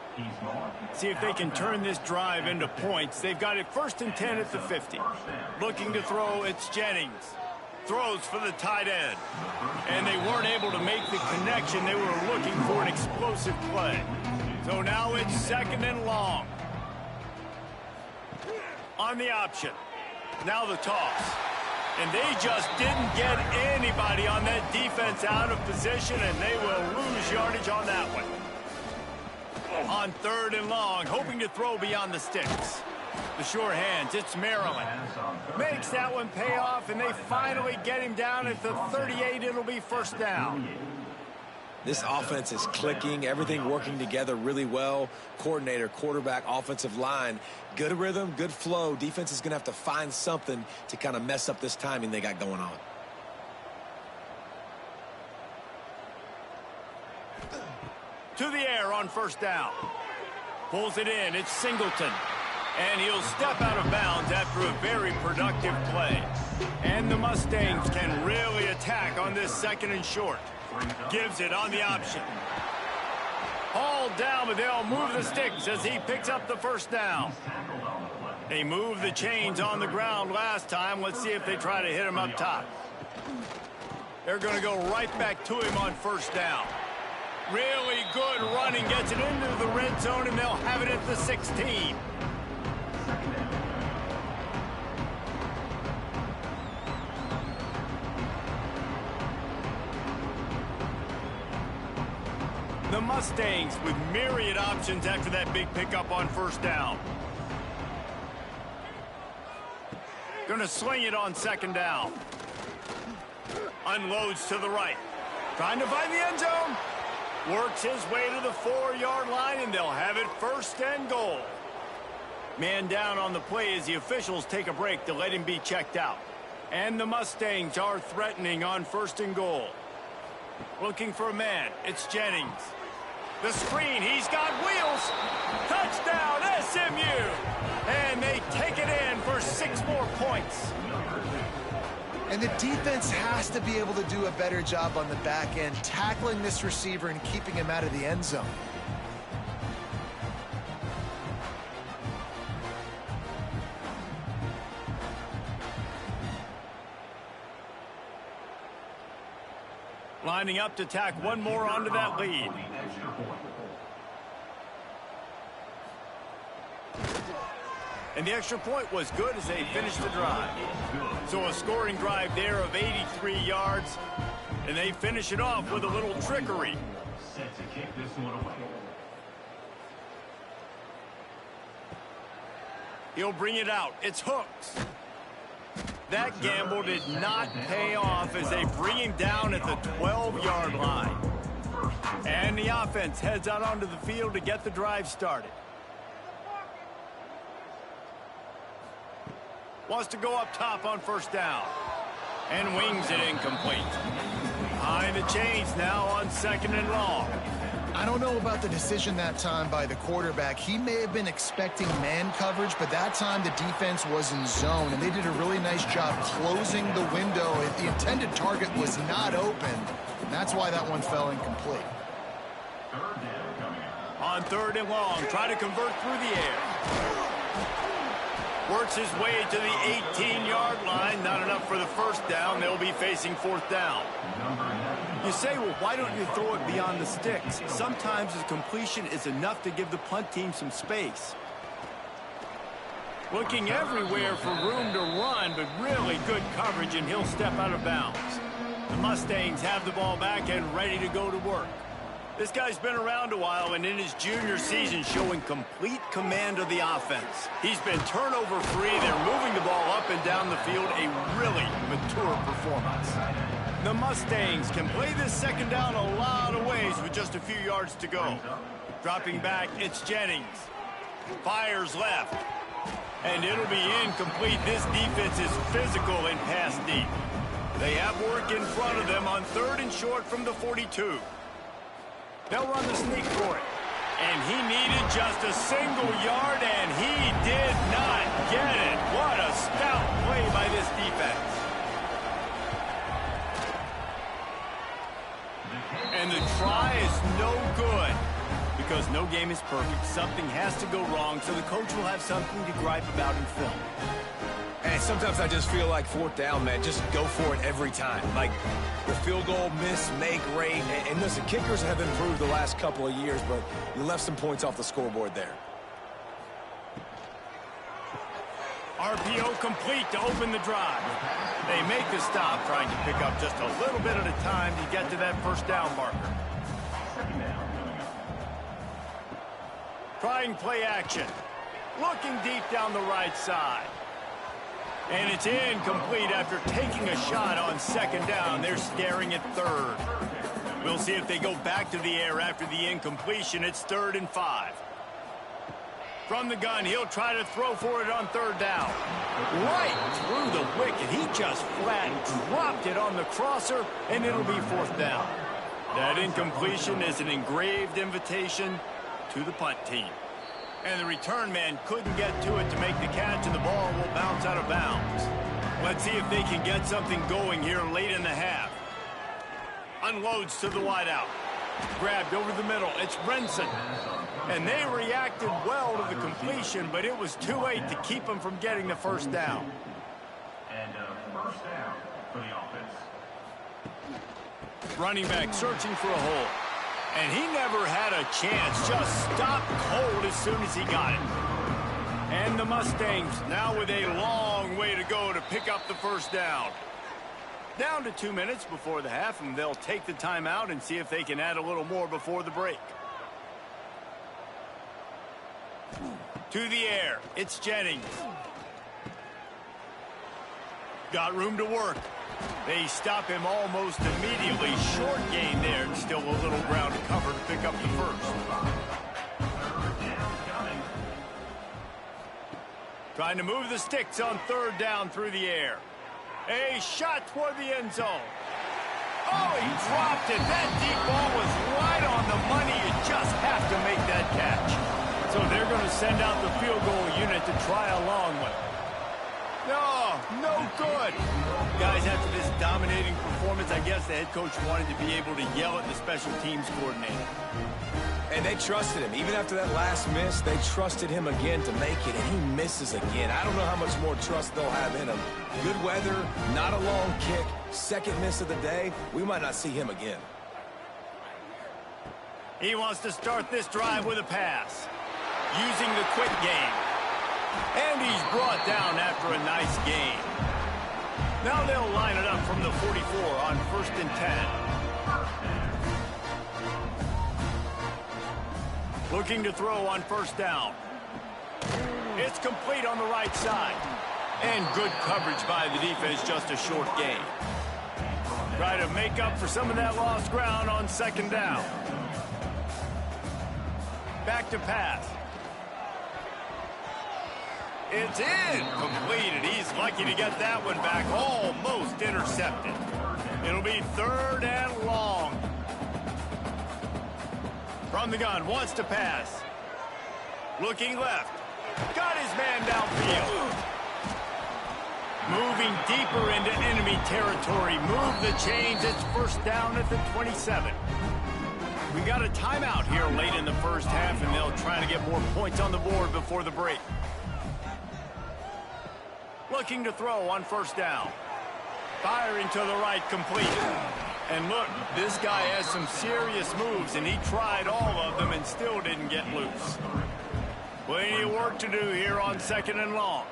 See if they can turn this drive into points. They've got it 1st and 10 at the 50. Looking to throw, it's Jennings. Throws for the tight end. And they weren't able to make the connection. They were looking for an explosive play. So now it's 2nd and long. On the option. Now the toss. And they just didn't get anybody on that defense out of position, and they will lose yardage on that one. On 3rd and long, hoping to throw beyond the sticks. The sure hands, it's Maryland. Makes that one pay off, and they finally get him down at the 38. It'll be first down. This offense is clicking, everything working together really well. Coordinator, quarterback, offensive line, good rhythm, good flow. Defense is going to have to find something to kind of mess up this timing they got going on. To the air on first down. Pulls it in, it's Singleton. And he'll step out of bounds after a very productive play. And the Mustangs can really attack on this 2nd and short. Gives it on the option. Hauled down, but they'll move the sticks as he picks up the first down. They moved the chains on the ground last time. Let's see if they try to hit him up top. They're going to go right back to him on first down. Really good running, gets it into the red zone, and they'll have it at the 16. The Mustangs with myriad options after that big pickup on first down. Gonna sling it on 2nd down. Unloads to the right. Trying to find the end zone. Works his way to the 4-yard line, and they'll have it 1st and goal. Man down on the play as the officials take a break to let him be checked out. And the Mustangs are threatening on 1st and goal. Looking for a man. It's Jennings. The screen, he's got wheels. Touchdown, SMU. And they take it in for 6 more points. And the defense has to be able to do a better job on the back end, tackling this receiver and keeping him out of the end zone. Lining up to tack one more onto that lead. And the extra point was good as they finished the drive. So a scoring drive there of 83 yards. And they finish it off with a little trickery. Set to kick this one away. He'll bring it out. It's Hooks. That gamble did not pay off as they bring him down at the 12-yard line. And the offense heads out onto the field to get the drive started. Wants to go up top on first down. And wings it incomplete. Behind the chains now on 2nd and long. I don't know about the decision that time by the quarterback. He may have been expecting man coverage, but that time the defense was in zone, and they did a really nice job closing the window. The intended target was not open, and that's why that one fell incomplete. On 3rd and long, try to convert through the air. Works his way to the 18-yard line. Not enough for the first down. They'll be facing 4th down. You say, well, why don't you throw it beyond the sticks? Sometimes the completion is enough to give the punt team some space. Looking everywhere for room to run, but really good coverage, and he'll step out of bounds. The Mustangs have the ball back and ready to go to work. This guy's been around a while, and in his junior season showing complete command of the offense. He's been turnover-free. They're moving the ball up and down the field. A really mature performance. The Mustangs can play this 2nd down a lot of ways with just a few yards to go. Dropping back, it's Jennings. Fires left. And it'll be incomplete. This defense is physical and pass deep. They have work in front of them on 3rd and short from the 42. They'll run the sneak for it. And he needed just a single yard, and he did not get it. What a stout play by this defense. And the try is no good because no game is perfect. Something has to go wrong, so the coach will have something to gripe about in film. And sometimes I just feel like fourth down, man, just go for it every time. Like the field goal miss, make rate. And listen, kickers have improved the last couple of years, but you left some points off the scoreboard there. RPO complete to open the drive. They make the stop, trying to pick up just a little bit at a time to get to that first down marker. Trying play action. Looking deep down the right side. And it's incomplete after taking a shot on second down. They're staring at third. We'll see if they go back to the air after the incompletion. It's 3rd and 5. From the gun, he'll try to throw for it on third down. Right through the wicket. He just flat dropped it on the crosser, and it'll be 4th down. That incompletion is an engraved invitation to the punt team. And the return man couldn't get to it to make the catch, and the ball will bounce out of bounds. Let's see if they can get something going here late in the half. Unloads to the wideout. Grabbed over the middle. It's Brenson. And they reacted well to the completion, but it was too late to keep them from getting the first down. And first down for the offense. Running back searching for a hole. And he never had a chance, just stopped cold as soon as he got it. And the Mustangs now with a long way to go to pick up the first down. Down to 2 minutes before the half, and they'll take the timeout and see if they can add a little more before the break. To the air, it's Jennings. Got room to work. They stop him almost immediately. Short gain there, and still a little ground to cover to pick up the first. Trying to move the sticks on third down through the air. A shot toward the end zone. Oh, he dropped it. That deep ball was right on the money. You just have to make that catch. So they're going to send out the field goal unit to try a long one. No good. Guys, after this dominating performance, I guess the head coach wanted to be able to yell at the special teams coordinator. And they trusted him. Even after that last miss, they trusted him again to make it, and he misses again. I don't know how much more trust they'll have in him. Good weather, not a long kick, second miss of the day. We might not see him again. He wants to start this drive with a pass, using the quick game. And he's brought down after a nice gain. Now they'll line it up from the 44 on 1st and 10. Looking to throw on first down. It's complete on the right side. And good coverage by the defense, just a short gain. Try to make up for some of that lost ground on second down. Back to pass. It's completed. He's lucky to get that one back. Almost intercepted. It'll be 3rd and long. From the gun, wants to pass. Looking left. Got his man downfield. Moving deeper into enemy territory. Move the chains. It's first down at the 27. We got a timeout here late in the first half, and they'll try to get more points on the board before the break. Looking to throw on first down. Firing to the right, complete. And look, this guy has some serious moves, and he tried all of them and still didn't get loose. Plenty of work to do here on 2nd and long.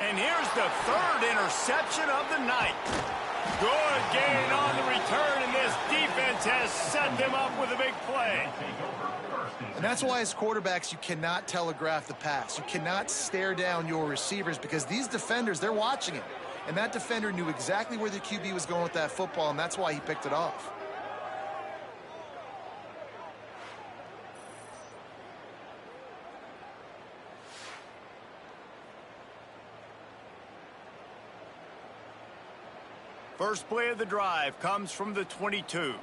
And here's the 3rd interception of the night. Good gain on the return, and this defense has set them up with a big play. And that's why as quarterbacks, you cannot telegraph the pass. You cannot stare down your receivers because these defenders, they're watching it. And that defender knew exactly where the QB was going with that football, and that's why he picked it off. First play of the drive comes from the 22.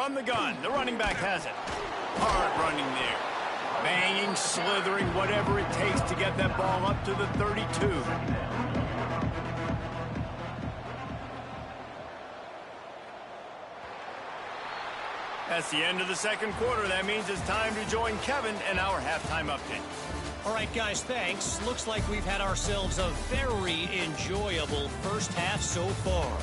From the gun, the running back has it. Hard running there. Banging, slithering, whatever it takes to get that ball up to the 32. That's the end of the second quarter. That means it's time to join Kevin and our halftime update. All right, guys, thanks. Looks like we've had ourselves a very enjoyable first half so far.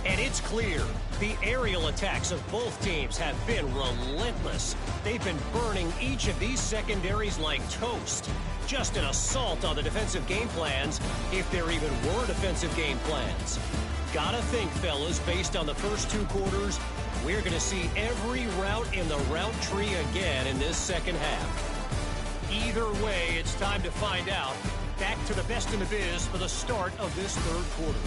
And it's clear the aerial attacks of both teams have been relentless. They've been burning each of these secondaries like toast. Just an assault on the defensive game plans, if there even were defensive game plans. Gotta think, fellas, based on the first two quarters, we're going to see every route in the route tree again in this second half. Either way, it's time to find out. Back to the best in the biz for the start of this third quarter.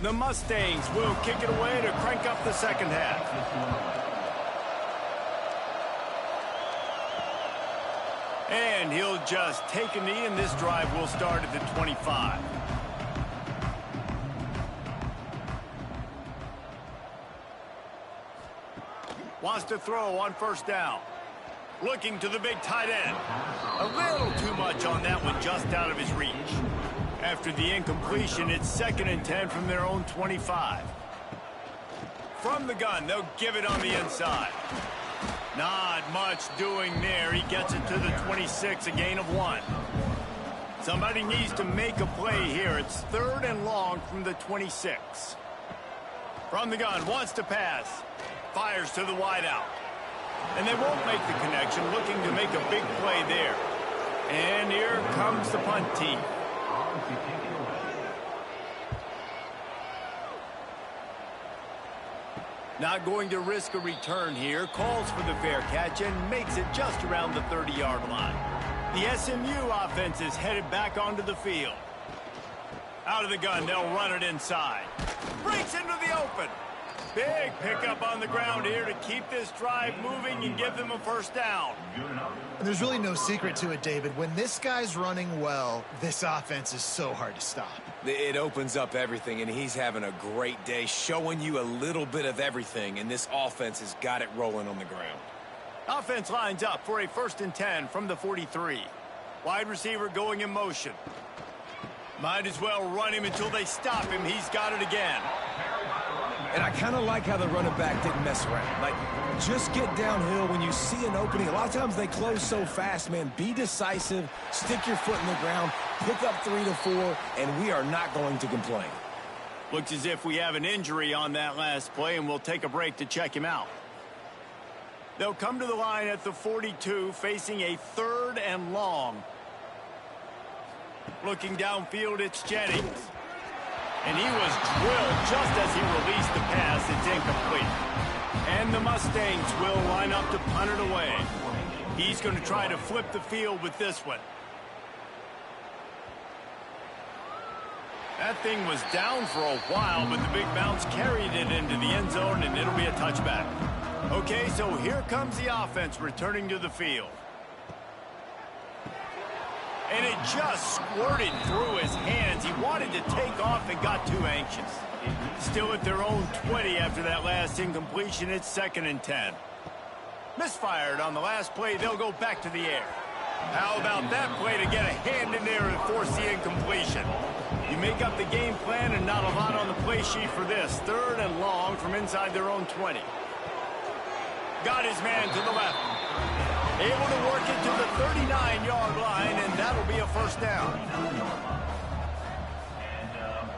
The Mustangs will kick it away to crank up the second half. And he'll just take a knee, and this drive will start at the 25. Wants to throw on first down. Looking to the big tight end. A little too much on that one, just out of his reach. After the incompletion, it's 2nd and 10 from their own 25. From the gun, they'll give it on the inside. Not much doing there. He gets it to the 26, a gain of 1. Somebody needs to make a play here. It's 3rd and long from the 26. From the gun, wants to pass. Fires to the wideout. And they won't make the connection, looking to make a big play there. And here comes the punt team. Not going to risk a return here. Calls for the fair catch and makes it just around the 30-yard line. The SMU offense is headed back onto the field. Out of the gun, they'll run it inside. Breaks into the open. Big pickup on the ground here to keep this drive moving and give them a first down. And there's really no secret to it, David. When this guy's running well, this offense is so hard to stop. It opens up everything, and he's having a great day, showing you a little bit of everything, and this offense has got it rolling on the ground. Offense lines up for a 1st and 10 from the 43. Wide receiver going in motion. Might as well run him until they stop him. He's got it again. And I kind of like how the running back didn't mess around. Like, just get downhill when you see an opening. A lot of times they close so fast, man. Be decisive, stick your foot in the ground, pick up 3 to 4, and we are not going to complain. Looks as if we have an injury on that last play, and we'll take a break to check him out. They'll come to the line at the 42, facing a 3rd and long. Looking downfield, it's Jennings. And he was drilled just as he released the pass. It's incomplete. And the Mustangs will line up to punt it away. He's going to try to flip the field with this one. That thing was down for a while, but the big bounce carried it into the end zone, and it'll be a touchback. Okay, so here comes the offense returning to the field. And it just squirted through his hands. He wanted to take off and got too anxious. Still at their own 20 after that last incompletion. It's 2nd and 10. Misfired on the last play. They'll go back to the air. How about that play to get a hand in there and force the incompletion? You make up the game plan and not a lot on the play sheet for this. 3rd and long from inside their own 20. Got his man to the left. Able to work it to the 39-yard line, and that'll be a first down.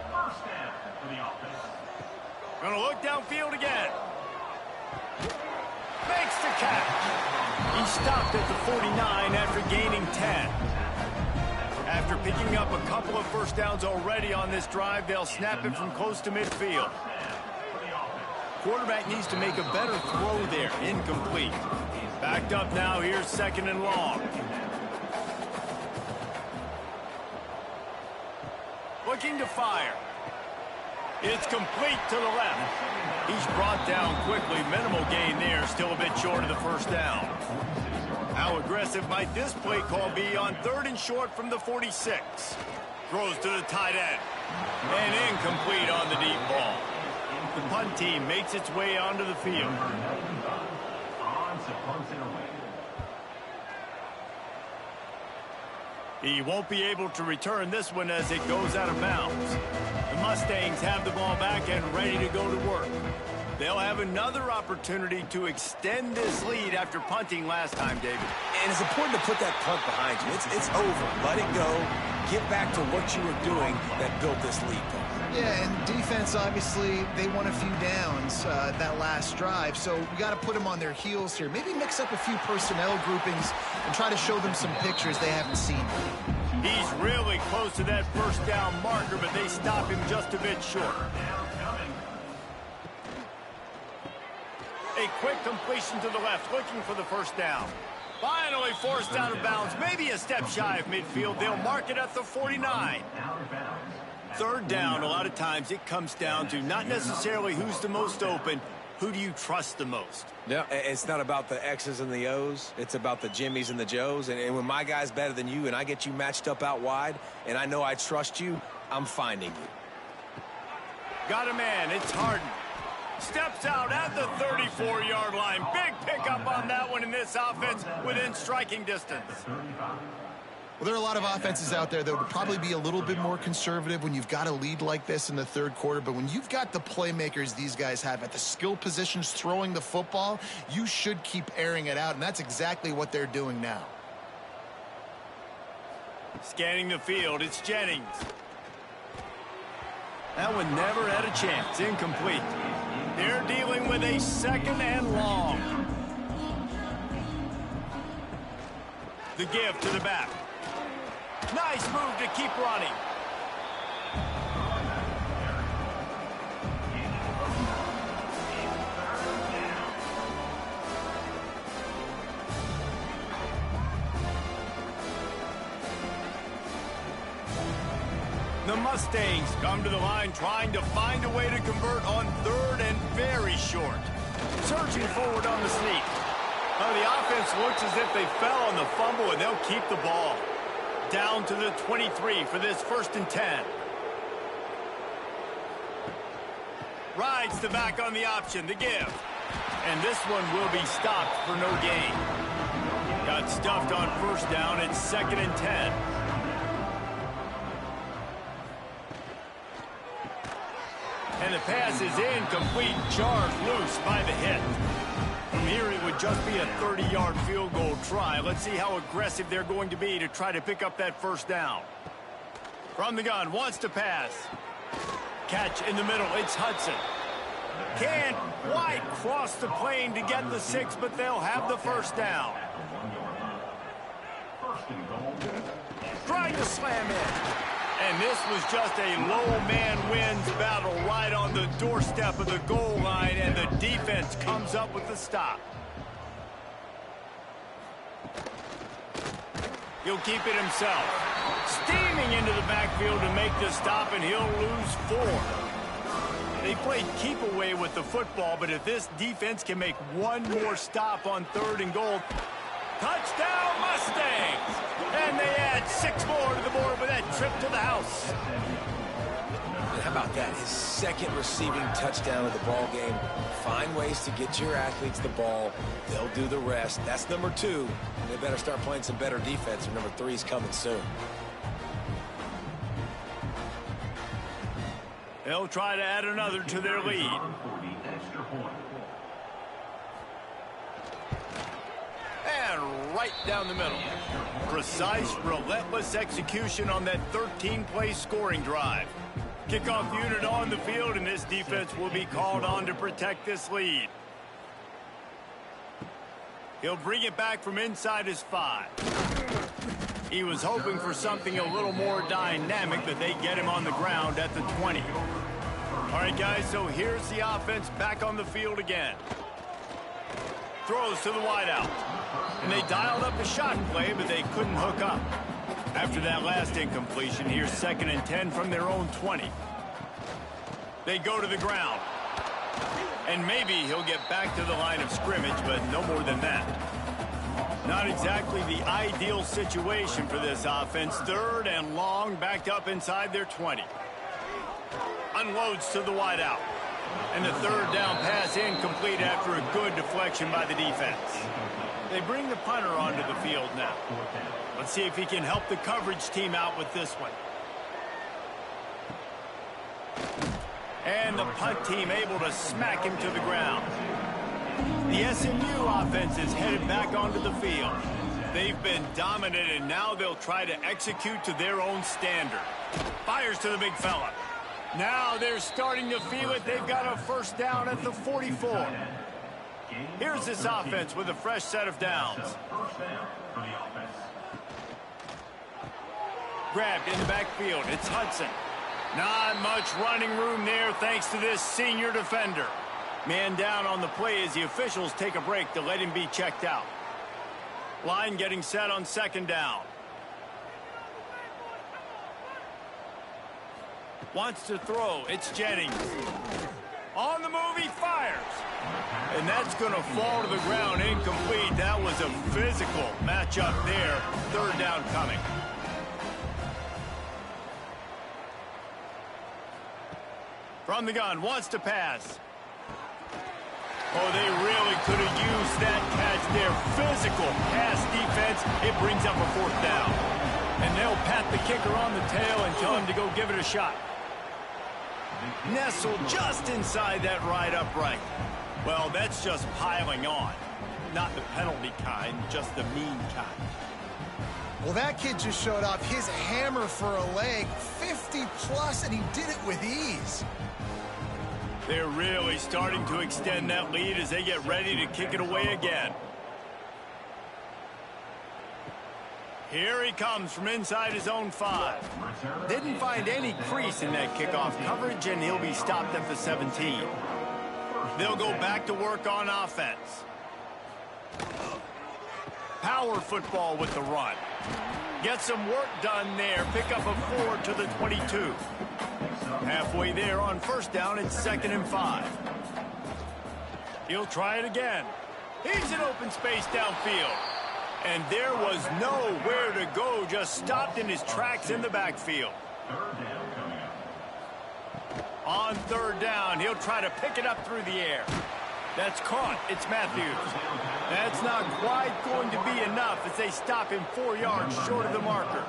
First down for the offense. Gonna look downfield again. Makes the catch. He stopped at the 49 after gaining 10. After picking up a couple of first downs already on this drive, they'll snap it from close to midfield. Quarterback needs to make a better throw there. Incomplete. Backed up now. Here's 2nd and long. Looking to fire. It's complete to the left. He's brought down quickly. Minimal gain there. Still a bit short of the first down. How aggressive might this play call be on 3rd and short from the 46? Throws to the tight end. And incomplete on the deep ball. The punt team makes its way onto the field. He won't be able to return this one as it goes out of bounds. The Mustangs have the ball back and ready to go to work. They'll have another opportunity to extend this lead after punting last time, David. And it's important to put that punt behind you. It's over. Let it go. Get back to what you were doing that built this lead. Yeah, and defense, obviously, they won a few downs that last drive, so we got to put them on their heels here. Maybe mix up a few personnel groupings and try to show them some pictures they haven't seen. He's really close to that first down marker, but they stop him just a bit short. A quick completion to the left, looking for the first down. Finally forced out of bounds, maybe a step shy of midfield. They'll mark it at the 49. 3rd down, a lot of times it comes down to not necessarily who's the most open, who do you trust the most? Yeah, it's not about the X's and the O's. It's about the Jimmys and the Joes. And when my guy's better than you and I get you matched up out wide and I know I trust you, I'm finding you. Got a man, it's Harden. Steps out at the 34-yard line. Big pickup on that one in this offense within striking distance. Well, there are a lot of offenses out there that would probably be a little bit more conservative when you've got a lead like this in the 3rd quarter. But when you've got the playmakers these guys have at the skill positions throwing the football, you should keep airing it out. And that's exactly what they're doing now. Scanning the field, it's Jennings. That one never had a chance. Incomplete. They're dealing with a 2nd and long. The give to the back. Nice move to keep running. The Mustangs come to the line trying to find a way to convert on 3rd and very short. Surging forward on the sneak. The offense looks as if they fell on the fumble, and they'll keep the ball. Down to the 23 for this 1st and 10. Rides the back on the option, the give. And this one will be stopped for no gain. Got stuffed on 1st down, it's 2nd and 10. And the pass is incomplete, jarred loose by the hit. From here, it would just be a 30-yard field goal try. Let's see how aggressive they're going to be to try to pick up that 1st down. From the gun, wants to pass. Catch in the middle, it's Hudson. Can't quite cross the plane to get the 6, but they'll have the 1st down. Trying to slam in. And this was just a low man wins battle right on the doorstep of the goal line, and the defense comes up with the stop. He'll keep it himself. Steaming into the backfield to make the stop, and he'll lose 4. They played keep away with the football, but if this defense can make one more stop on 3rd and goal, touchdown Mustangs! And they add 6 more to the board with that trip to the house. And how about that? His 2nd receiving touchdown of the ball game. Find ways to get your athletes the ball. They'll do the rest. That's number 2. They better start playing some better defense, or number 3 is coming soon. They'll try to add another to their lead. And right down the middle. Precise, relentless execution on that 13-play scoring drive. Kickoff unit on the field, and this defense will be called on to protect this lead. He'll bring it back from inside his 5. He was hoping for something a little more dynamic, but they get him on the ground at the 20. All right, guys, so here's the offense back on the field again. Throws to the wideout. And they dialed up the shot play, but they couldn't hook up. After that last incompletion, here's 2nd and 10 from their own 20. They go to the ground. And maybe he'll get back to the line of scrimmage, but no more than that. Not exactly the ideal situation for this offense. 3rd and long, backed up inside their 20. Unloads to the wideout. And the 3rd down pass incomplete after a good deflection by the defense. They bring the punter onto the field now. Let's see if he can help the coverage team out with this one. And the punt team able to smack him to the ground. The SMU offense is headed back onto the field. They've been dominant, and now they'll try to execute to their own standard. Fires to the big fella. Now they're starting to feel it. They've got a 1st down at the 44. Here's this offense with a fresh set of downs. Grabbed in the backfield. It's Hudson. Not much running room there thanks to this senior defender. Man down on the play as the officials take a break to let him be checked out. Line getting set on 2nd down. Wants to throw. It's Jennings. On the move, he fires. And that's going to fall to the ground incomplete. That was a physical matchup there. 3rd down coming. From the gun, wants to pass. Oh, they really could have used that catch there. Physical pass defense. It brings up a 4th down. And they'll pat the kicker on the tail and tell him to go give it a shot. Nestled just inside that right upright. Well, that's just piling on. Not the penalty kind, just the mean kind. Well, that kid just showed off his hammer for a leg. 50+, and he did it with ease. They're really starting to extend that lead as they get ready to kick it away again. Here he comes from inside his own 5. Didn't find any crease in that kickoff coverage, and he'll be stopped at the 17. They'll go back to work on offense. Power football with the run. Get some work done there. Pick up a 4 to the 22. Halfway there on 1st down, it's 2nd and 5. He'll try it again. He's in open space downfield. And there was nowhere to go, just stopped in his tracks in the backfield. On 3rd down, he'll try to pick it up through the air. That's caught. It's Matthews. That's not quite going to be enough as they stop him 4 yards short of the marker.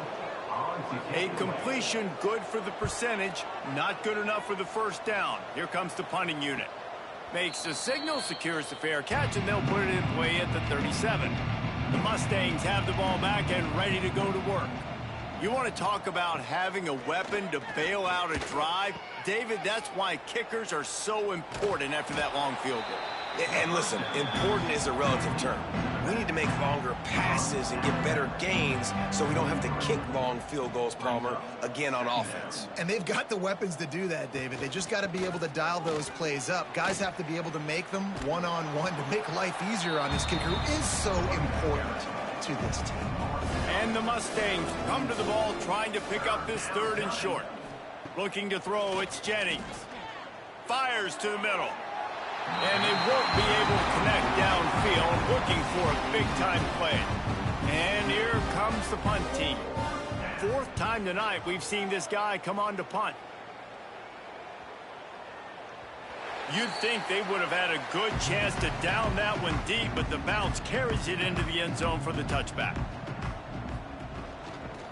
A completion good for the percentage, not good enough for the 1st down. Here comes the punting unit. Makes the signal, secures the fair catch, and they'll put it in play at the 37. The Mustangs have the ball back and ready to go to work. You want to talk about having a weapon to bail out a drive? David, that's why kickers are so important after that long field goal. And listen, important is a relative term. We need to make longer passes and get better gains so we don't have to kick long field goals, Palmer, again on offense. And they've got the weapons to do that, David. They just got to be able to dial those plays up. Guys have to be able to make them one-on-one to make life easier on this kicker, who is so important to this team. And the Mustangs come to the ball trying to pick up this 3rd and short. Looking to throw, it's Jennings. Fires to the middle. And they won't be able to connect downfield, looking for a big-time play. And here comes the punt team. 4th time tonight we've seen this guy come on to punt. You'd think they would have had a good chance to down that one deep, but the bounce carries it into the end zone for the touchback.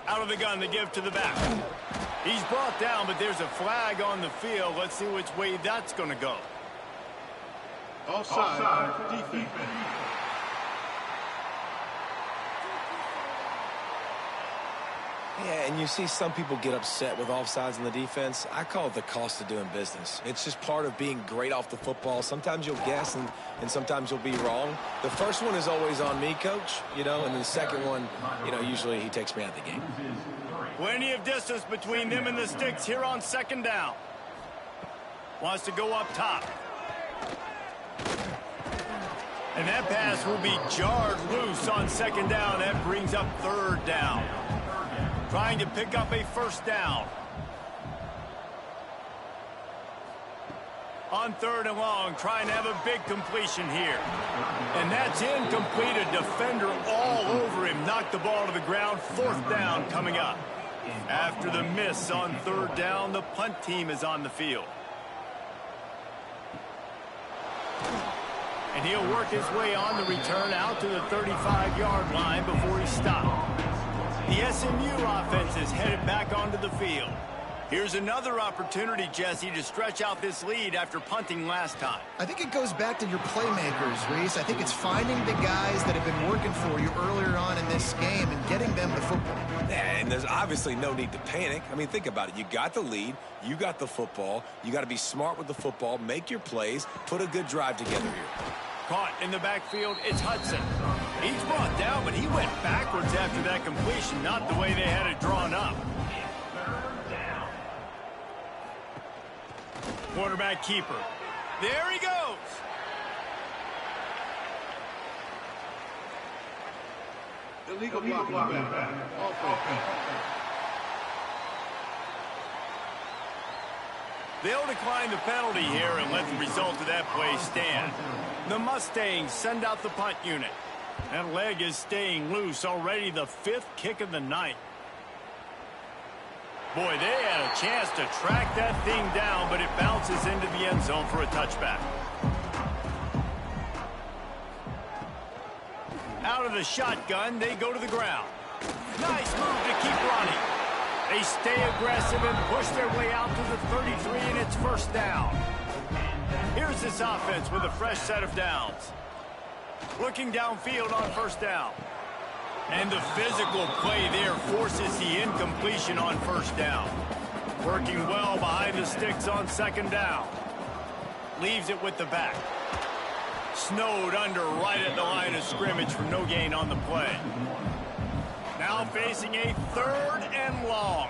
Out of the gun, the give to the back. He's brought down, but there's a flag on the field. Let's see which way that's going to go. Offside, defense. Yeah, and you see some people get upset with offsides in the defense. I call it the cost of doing business. It's just part of being great off the football. Sometimes you'll guess and sometimes you'll be wrong. The first one is always on me, Coach, and then the second one, usually he takes me out of the game. Plenty of distance between them and the sticks here on 2nd down. Wants to go up top. And that pass will be jarred loose on 2nd down. That brings up 3rd down. Trying to pick up a 1st down. On 3rd and long, trying to have a big completion here. And that's incomplete. A defender all over him. Knocked the ball to the ground. 4th down coming up. After the miss on 3rd down, the punt team is on the field. And he'll work his way on the return out to the 35-yard line before he stopped. The SMU offense is headed back onto the field. Here's another opportunity, Jesse, to stretch out this lead after punting last time. I think it goes back to your playmakers, Reese. I think it's finding the guys that have been working for you earlier on in this game and getting them the football. And there's obviously no need to panic. I mean, think about it. You got the lead. You got the football. You got to be smart with the football, make your plays, put a good drive together here. Caught in the backfield, it's Hudson. He's brought down, but he went backwards after that completion, not the way they had it drawn up. Quarterback keeper. There he goes. Illegal blocking back. They'll decline the penalty here and let the result of that play stand. The Mustangs send out the punt unit. That leg is staying loose, already the 5th kick of the night. Boy, they had a chance to track that thing down, but it bounces into the end zone for a touchback. Out of the shotgun, they go to the ground. Nice move to keep running. They stay aggressive and push their way out to the 33, and it's 1st down. Here's this offense with a fresh set of downs. Looking downfield on 1st down. And the physical play there forces the incompletion on 1st down. Working well behind the sticks on 2nd down. Leaves it with the back. Snowed under right at the line of scrimmage for no gain on the play. Now facing a 3rd and long.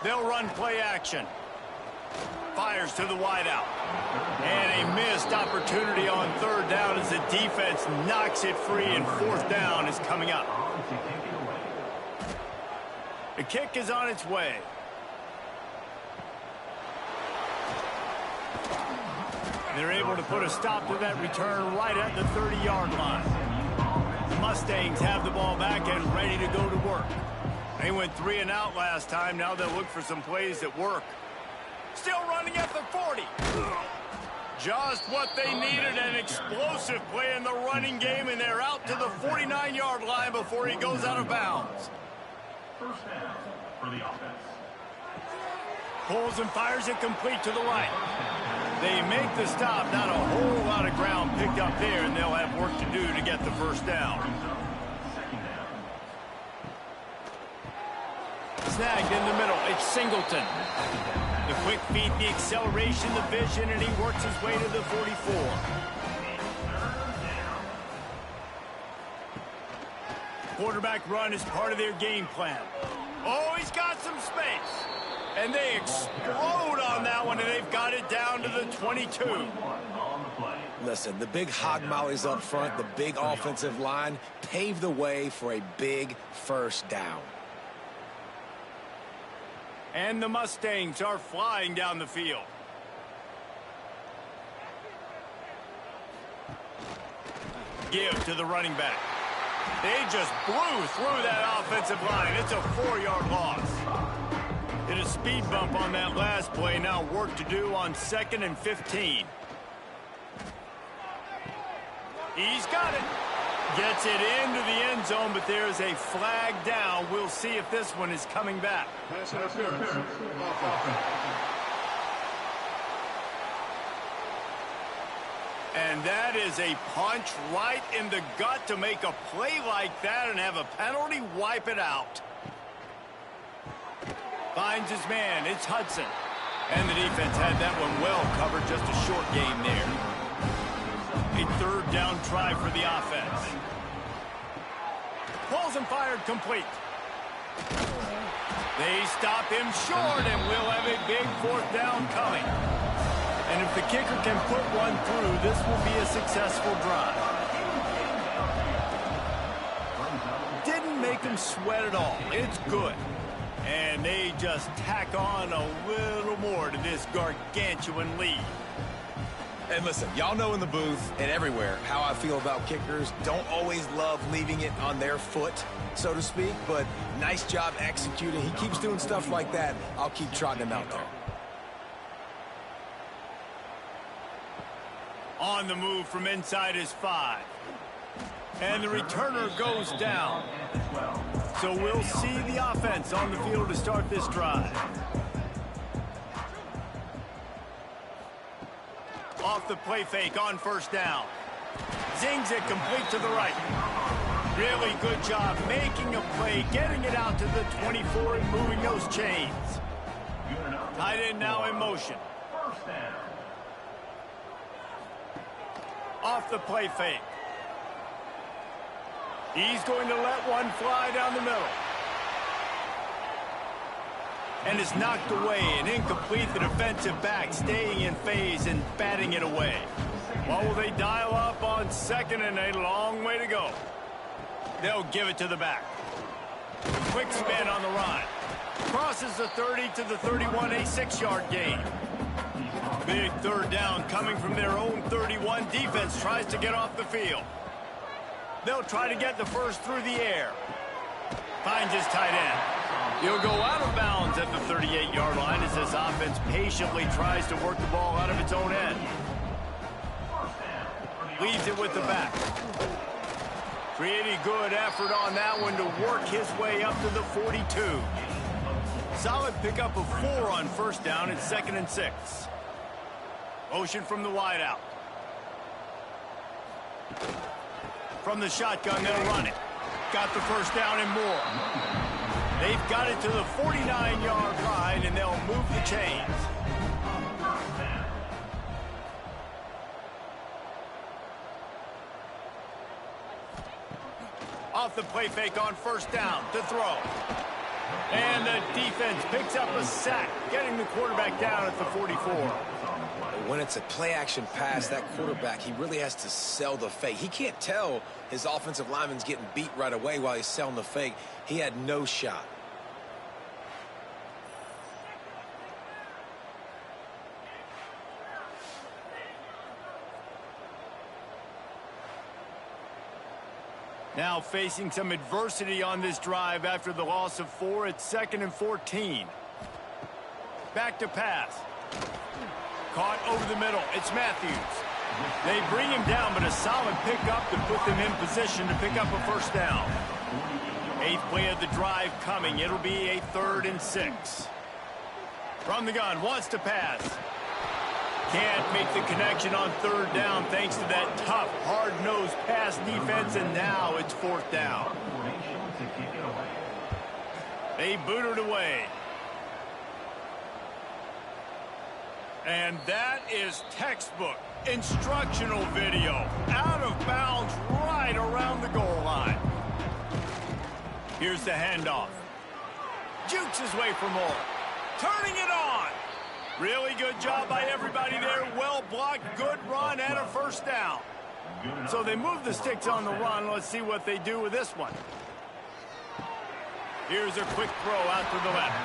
They'll run play action. Fires to the wideout. And a missed opportunity on 3rd down as the defense knocks it free, and 4th down is coming up. The kick is on its way. They're able to put a stop to that return right at the 30-yard line. The Mustangs have the ball back and ready to go to work. They went 3 and out last time. Now they'll look for some plays that work. Still running at the 40. Just what they needed, an explosive play in the running game, and they're out to the 49-yard line before he goes out of bounds. 1st down for the offense. Pulls and fires it complete to the right. They make the stop. Not a whole lot of ground picked up there, and they'll have work to do to get the 1st down. Snagged in the middle. It's Singleton. The quick feet, the acceleration, the vision, and he works his way to the 44. Quarterback run is part of their game plan. Oh, he's got some space. And they explode on that one, and they've got it down to the 22. Listen, the big hog mollies up front, the big offensive line, paved the way for a big 1st down. And the Mustangs are flying down the field. Give to the running back. They just blew through that offensive line. It's a 4-yard loss. Hit a speed bump on that last play. Now work to do on 2nd and 15. He's got it. Gets it into the end zone, but there's a flag down. We'll see if this one is coming back. Pass interference. And that is a punch right in the gut to make a play like that and have a penalty wipe it out. Finds his man. It's Hudson. And the defense had that one well covered. Just a short game there. A 3rd down try for the offense. Pulls and fired complete. They stop him short, and we'll have a big 4th down coming. And if the kicker can put one through, this will be a successful drive. Didn't make him sweat at all. It's good. And they just tack on a little more to this gargantuan lead. And listen, y'all know in the booth and everywhere how I feel about kickers. Don't always love leaving it on their foot, so to speak, but nice job executing. He keeps doing stuff like that. I'll keep trotting him out there. On the move from inside his 5. And the returner goes down. So we'll see the offense on the field to start this drive. Off the play fake on first down. Zings it complete to the right. Really good job making a play, getting it out to the 24 and moving those chains. Tight end now in motion. Off the play fake. He's going to let one fly down the middle. And it's knocked away and incomplete. The defensive back staying in phase and batting it away. What will they dial up on 2nd and a long way to go? They'll give it to the back. Quick spin on the run. Crosses the 30 to the 31, a 6-yard gain. Big third down coming from their own 31. Defense tries to get off the field. They'll try to get the first through the air. Finds his tight end. He'll go out of bounds at the 38-yard line as this offense patiently tries to work the ball out of its own end. Leaves it with the back. Pretty good effort on that one to work his way up to the 42. Solid pickup of 4 on first down. It's 2nd and 6. Motion from the wideout. From the shotgun, they'll run it. Got the first down and more. They've got it to the 49-yard line, and they'll move the chains. Off the play fake on first down to throw. And the defense picks up a sack, getting the quarterback down at the 44. When it's a play-action pass, that quarterback, he really has to sell the fake. He can't tell his offensive lineman's getting beat right away while he's selling the fake. He had no shot. Now facing some adversity on this drive after the loss of 4. It's 2nd and 14. Back to pass. Caught over the middle. It's Matthews. They bring him down, but a solid pickup to put them in position to pick up a first down. 8th play of the drive coming. It'll be a 3rd and 6. From the gun, wants to pass. Can't make the connection on 3rd down thanks to that tough, hard-nosed pass defense, and now it's 4th down. They boot it away. And that is textbook instructional video. Out of bounds right around the goal line. Here's the handoff. Jukes his way for more. Turning it on. Really good job by everybody there. Well blocked, good run, and a first down. So they move the sticks on the run. Let's see what they do with this one. Here's a quick throw out to the left.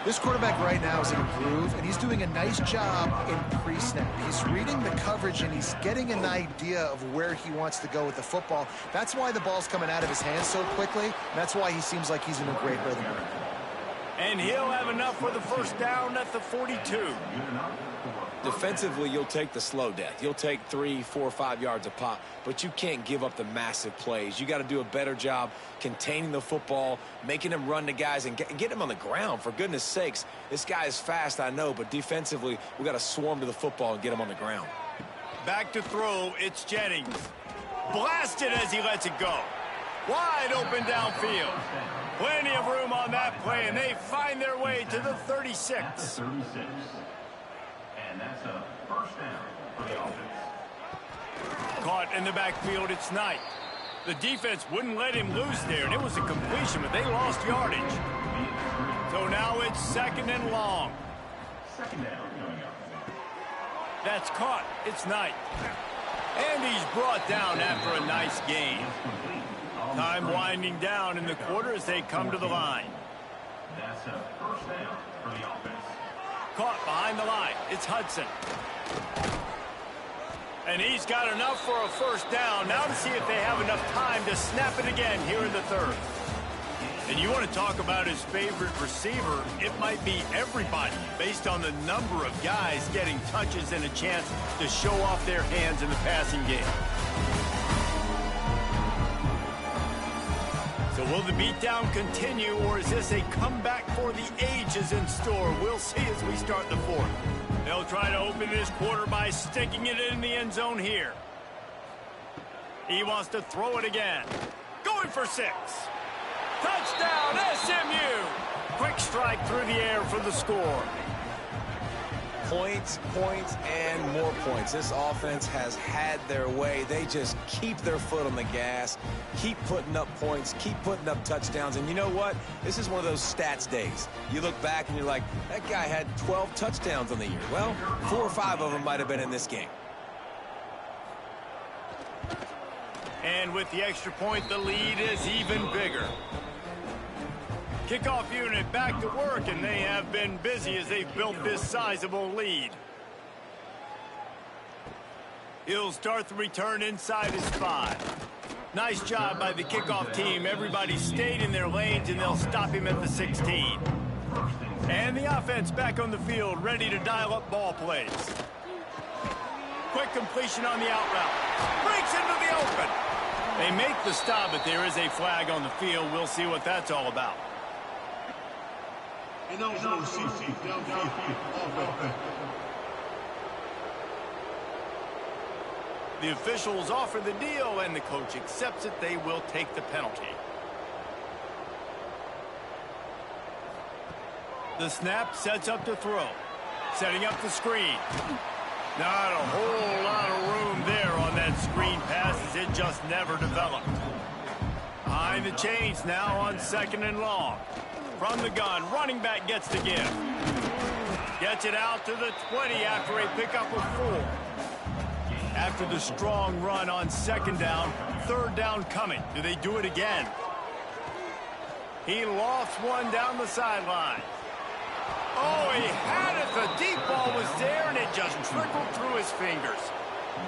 This quarterback right now is in a groove, and he's doing a nice job in pre-snap. He's reading the coverage, and he's getting an idea of where he wants to go with the football. That's why the ball's coming out of his hands so quickly, and that's why he seems like he's in a great rhythm. And he'll have enough for the first down at the 42. Defensively, you'll take the slow death. You'll take 3, 4, 5 yards a pop, but you can't give up the massive plays. You got to do a better job containing the football, making them run to guys, and get him on the ground. For goodness sakes, this guy is fast, I know, but defensively, we got to swarm to the football and get him on the ground. Back to throw, it's Jennings. Blasted as he lets it go. Wide open downfield. Plenty of room on that play, and they find their way to the 36. And that's a first down for the offense. Caught in the backfield, it's Knight. The defense wouldn't let him loose there, and it was a completion, but they lost yardage. So now it's 2nd and long. Second down coming up. That's caught. It's Knight. And he's brought down after a nice gain. Time winding down in the quarter as they come to the line. That's a first down for the offense. Caught behind the line. It's Hudson. And he's got enough for a first down. Now to see if they have enough time to snap it again here in the third. And you want to talk about his favorite receiver, it might be everybody based on the number of guys getting touches and a chance to show off their hands in the passing game. So will the beatdown continue, or is this a comeback for the ages in store? We'll see as we start the fourth. They'll try to open this quarter by sticking it in the end zone here. He wants to throw it again. Going for 6. Touchdown, SMU! Quick strike through the air for the score. Points, points, and more points. This offense has had their way. They just keep their foot on the gas, keep putting up points, keep putting up touchdowns. And you know what? This is one of those stats days. You look back and you're like, that guy had 12 touchdowns on the year. Well, 4 or 5 of them might have been in this game. And with the extra point, the lead is even bigger. Kickoff unit back to work, and they have been busy as they've built this sizable lead. He'll start the return inside his 5. Nice job by the kickoff team. Everybody stayed in their lanes, and they'll stop him at the 16. And the offense back on the field, ready to dial up ball plays. Quick completion on the out route. Breaks into the open. They make the stop, but there is a flag on the field. We'll see what that's all about. The officials offer the deal, and the coach accepts it. They will take the penalty. The snap sets up to throw. Setting up the screen. Not a whole lot of room there on that screen pass, as it just never developed. Behind the chains now on 2nd and long. From the gun, running back gets the give. Gets it out to the 20 after a pickup of 4. After the strong run on 2nd down, 3rd down coming. Do they do it again? He lofts one down the sideline. Oh, he had it. The deep ball was there, and it just trickled through his fingers.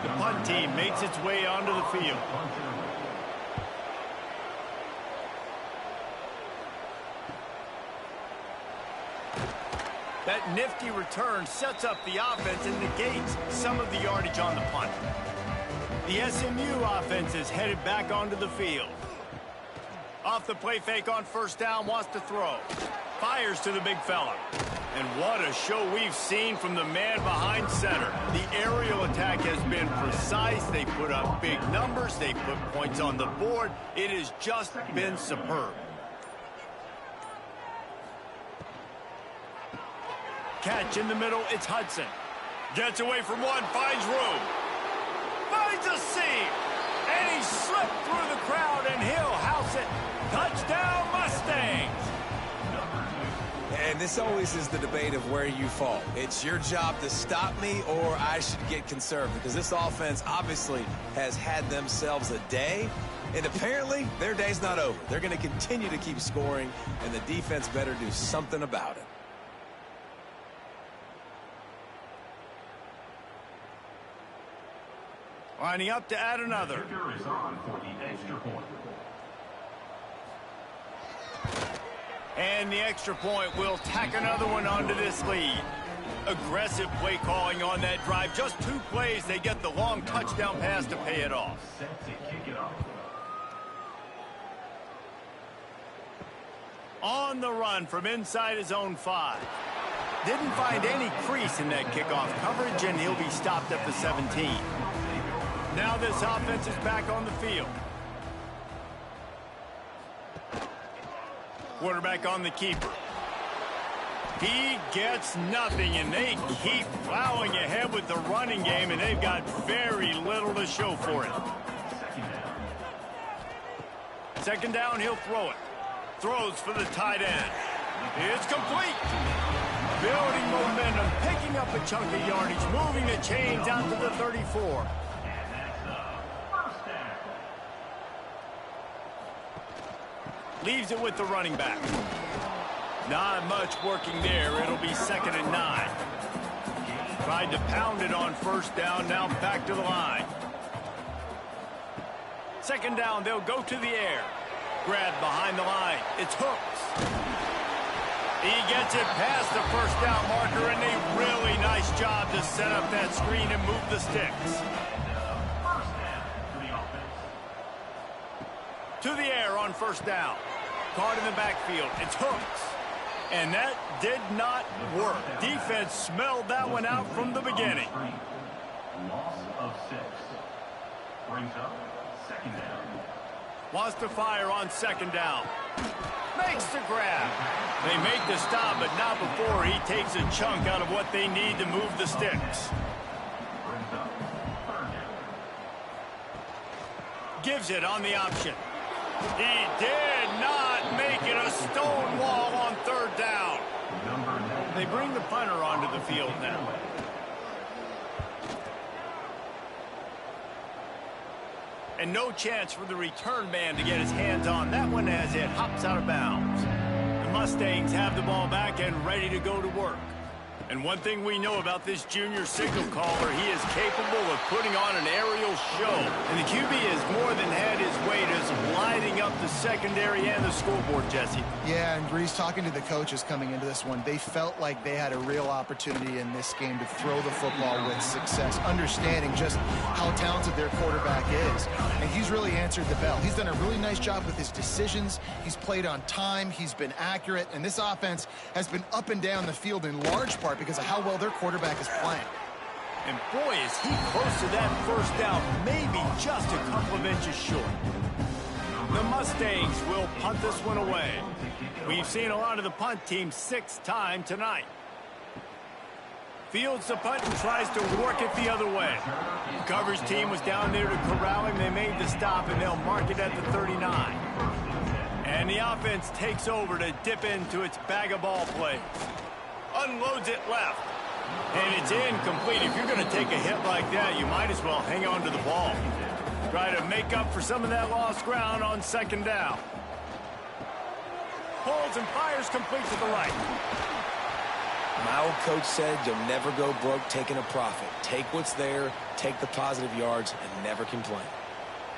The punt team makes its way onto the field. That nifty return sets up the offense and negates some of the yardage on the punt. The SMU offense is headed back onto the field. Off the play fake on 1st down, wants to throw. Fires to the big fella. And what a show we've seen from the man behind center. The aerial attack has been precise. They put up big numbers. They put points on the board. It has just been superb. Catch in the middle, it's Hudson. Gets away from one, finds room. Finds a seam. And he slipped through the crowd, and he'll house it. Touchdown, Mustangs. And this always is the debate of where you fall. It's your job to stop me, or I should get conserved, because this offense obviously has had themselves a day, and apparently their day's not over. They're going to continue to keep scoring, and the defense better do something about it. Lining up to add another. Kicker is on for the extra point. And the extra point will tack another one onto this lead. Aggressive play calling on that drive. Just 2 plays, they get the long touchdown pass to pay it off. Set to kick it off. On the run from inside his own 5. Didn't find any crease in that kickoff coverage, and he'll be stopped at the 17. Now this offense is back on the field. Quarterback on the keeper. He gets nothing, and they keep plowing ahead with the running game, and they've got very little to show for it. 2nd down, he'll throw it. Throws for the tight end. It's complete. Building momentum, picking up a chunk of yardage, moving the chains out to the 34. Leaves it with the running back. Not much working there. It'll be 2nd and 9. Tried to pound it on 1st down, now back to the line. 2nd down, they'll go to the air. Grab behind the line. It's Hooks. He gets it past the 1st down marker, and a really nice job to set up that screen and move the sticks. To the air on 1st down. Caught in the backfield. It's Hooks. And that did not work. Defense smelled that one out from the beginning. Loss of 6. Brings up 2nd down. Wants to fire on 2nd down. Makes the grab. They make the stop, but not before he takes a chunk out of what they need to move the sticks. Brings up 3rd down. Gives it on the option. He did not make it a stone wall on 3rd down. They bring the punter onto the field now. And no chance for the return man to get his hands on that one as it hops out of bounds. The Mustangs have the ball back and ready to go to work. And one thing we know about this junior signal caller, he is capable of putting on an aerial show. And the QB has more than had his weight as lighting up the secondary and the scoreboard, Jesse. Yeah, and Grease, talking to the coaches coming into this one, they felt like they had a real opportunity in this game to throw the football with success, understanding just how talented their quarterback is. And he's really answered the bell. He's done a really nice job with his decisions. He's played on time. He's been accurate. And this offense has been up and down the field in large part because of how well their quarterback is playing. And boy, is he close to that 1st down, maybe just a couple of inches short. The Mustangs will punt this one away. We've seen a lot of the punt team 6th time tonight. Fields the punt and tries to work it the other way. The coverage team was down there to corral him. They made the stop, and they'll mark it at the 39. And the offense takes over to dip into its bag of ball plays. Unloads it left. And it's incomplete. If you're going to take a hit like that, you might as well hang on to the ball. Try to make up for some of that lost ground on 2nd down. Pulls and fires complete to the right. My old coach said you'll never go broke taking a profit. Take what's there, take the positive yards, and never complain.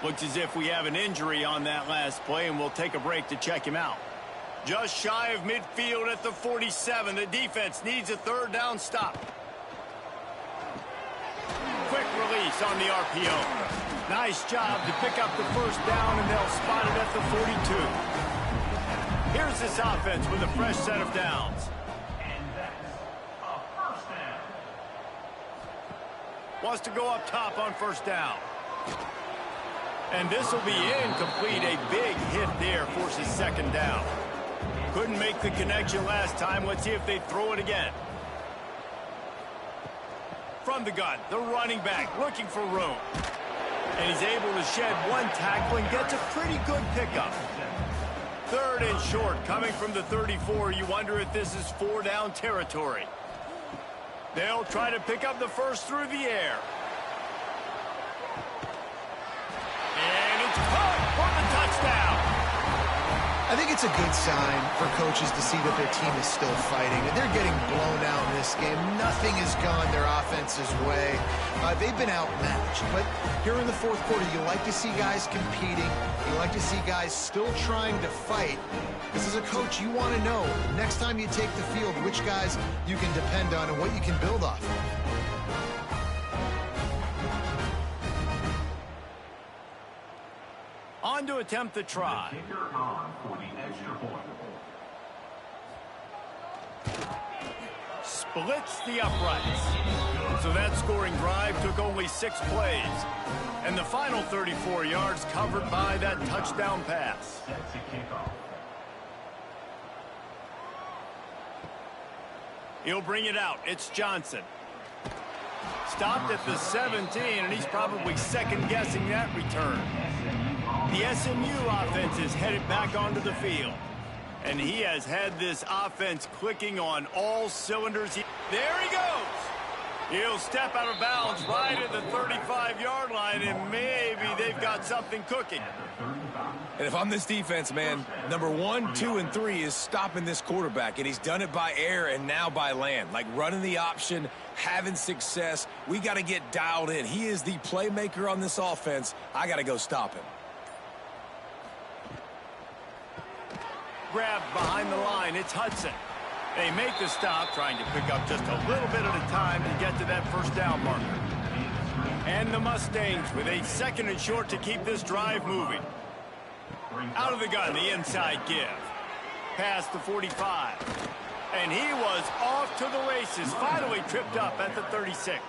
Looks as if we have an injury on that last play, and we'll take a break to check him out. Just shy of midfield at the 47. The defense needs a 3rd down stop. Quick release on the RPO. Nice job to pick up the 1st down, and they'll spot it at the 42. Here's this offense with a fresh set of downs. And that's a 1st down. Wants to go up top on 1st down. And this will be incomplete. A big hit there forces 2nd down. Couldn't make the connection last time. Let's see if they throw it again. From the gun, the running back looking for room. And he's able to shed one tackle and gets a pretty good pickup. 3rd and short coming from the 34. You wonder if this is 4 down territory. They'll try to pick up the 1st through the air. And it's caught for the touchdown. I think it's a good sign for coaches to see that their team is still fighting. They're getting blown out in this game. Nothing has gone their offense's way. They've been outmatched. But here in the 4th quarter, you like to see guys competing. You like to see guys still trying to fight. Because as a coach, you want to know, next time you take the field, which guys you can depend on and what you can build off of. On to attempt the try. The kicker on for the extra point. Splits the uprights. So that scoring drive took only 6 plays. And the final 34 yards covered by that touchdown pass. That's a kickoff. He'll bring it out. It's Johnson. Stopped at the 17, and he's probably second-guessing that return. The SMU offense is headed back onto the field. And he has had this offense clicking on all cylinders. There he goes. He'll step out of bounds right at the 35-yard line, and maybe they've got something cooking. And if I'm this defense, man, number 1, 2, and 3 is stopping this quarterback, and he's done it by air and now by land. Like running the option, having success. We got to get dialed in. He is the playmaker on this offense. I got to go stop him. Grabbed behind the line, it's Hudson. They make the stop, trying to pick up just a little bit at a time to get to that first down marker. And the Mustangs with a 2nd and short to keep this drive moving. Out of the gun, the inside give. Past the 45. And he was off to the races, finally tripped up at the 36.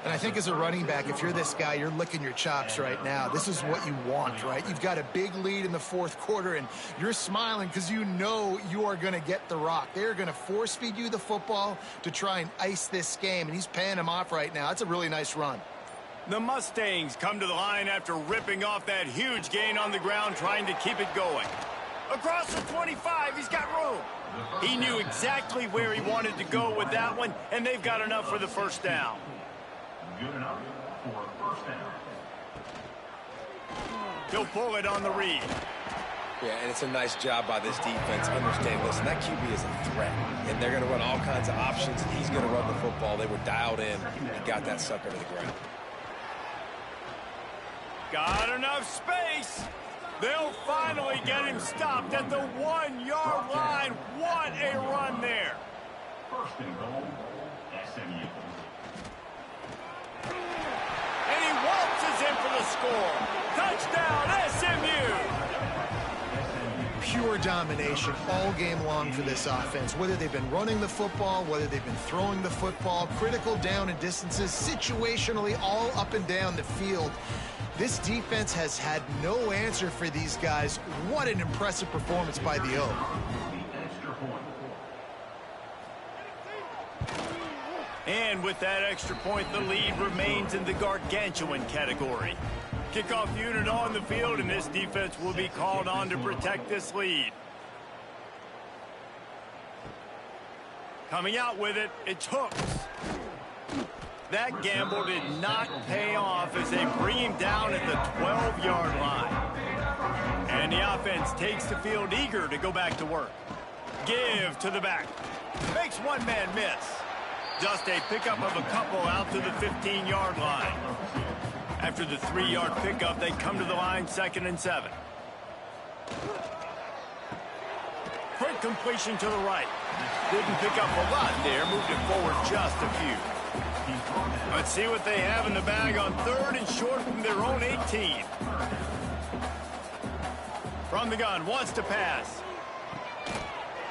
And I think as a running back, if you're this guy, you're licking your chops right now. This is what you want, right? You've got a big lead in the 4th quarter, and you're smiling because you know you are going to get the rock. They're going to force feed you the football to try and ice this game, and he's paying him off right now. That's a really nice run. The Mustangs come to the line after ripping off that huge gain on the ground, trying to keep it going. Across the 25, he's got room. He knew exactly where he wanted to go with that one, and they've got enough for the first down. Good enough for a first down. He'll pull it on the read. Yeah, and it's a nice job by this defense. Understand, listen, that QB is a threat, and they're going to run all kinds of options. He's going to run the football. They were dialed in and got that sucker to the ground. Got enough space. They'll finally get him stopped at the 1-yard line. What a run there. First and goal, SMU. And he waltzes in for the score. Touchdown, SMU. Pure domination all game long for this offense. Whether they've been running the football, whether they've been throwing the football, critical down and distances, situationally all up and down the field. This defense has had no answer for these guys. What an impressive performance by the Oak. And with that extra point, the lead remains in the gargantuan category. Kickoff unit on the field, and this defense will be called on to protect this lead. Coming out with it, it's Hooks. That gamble did not pay off as they bring him down at the 12-yard line. And the offense takes the field eager to go back to work. Give to the back. Makes one man miss. Just a pickup of a couple out to the 15-yard line. After the 3-yard pickup, they come to the line 2nd and 7. Quick completion to the right. Didn't pick up a lot there, moved it forward just a few. Let's see what they have in the bag on 3rd and short from their own 18. From the gun, wants to pass.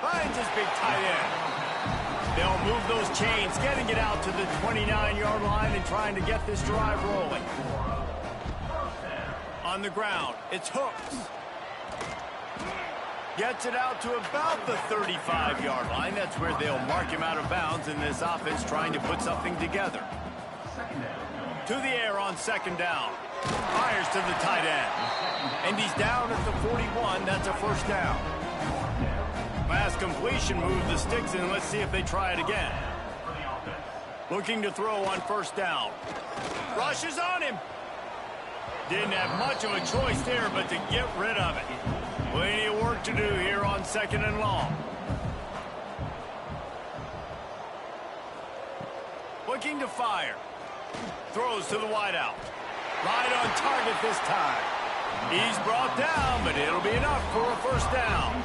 Finds his big tight end. They'll move those chains, getting it out to the 29-yard line and trying to get this drive rolling. On the ground, it's Hooks. Gets it out to about the 35-yard line. That's where they'll mark him out of bounds in this offense trying to put something together. To the air on 2nd down. Fires to the tight end. And he's down at the 41. That's a first down. Last completion moved the sticks in. Let's see if they try it again. Looking to throw on 1st down. Rushes on him. Didn't have much of a choice there but to get rid of it. Plenty of work to do here on 2nd and long. Looking to fire. Throws to the wideout. Right on target this time. He's brought down, but it'll be enough for a first down.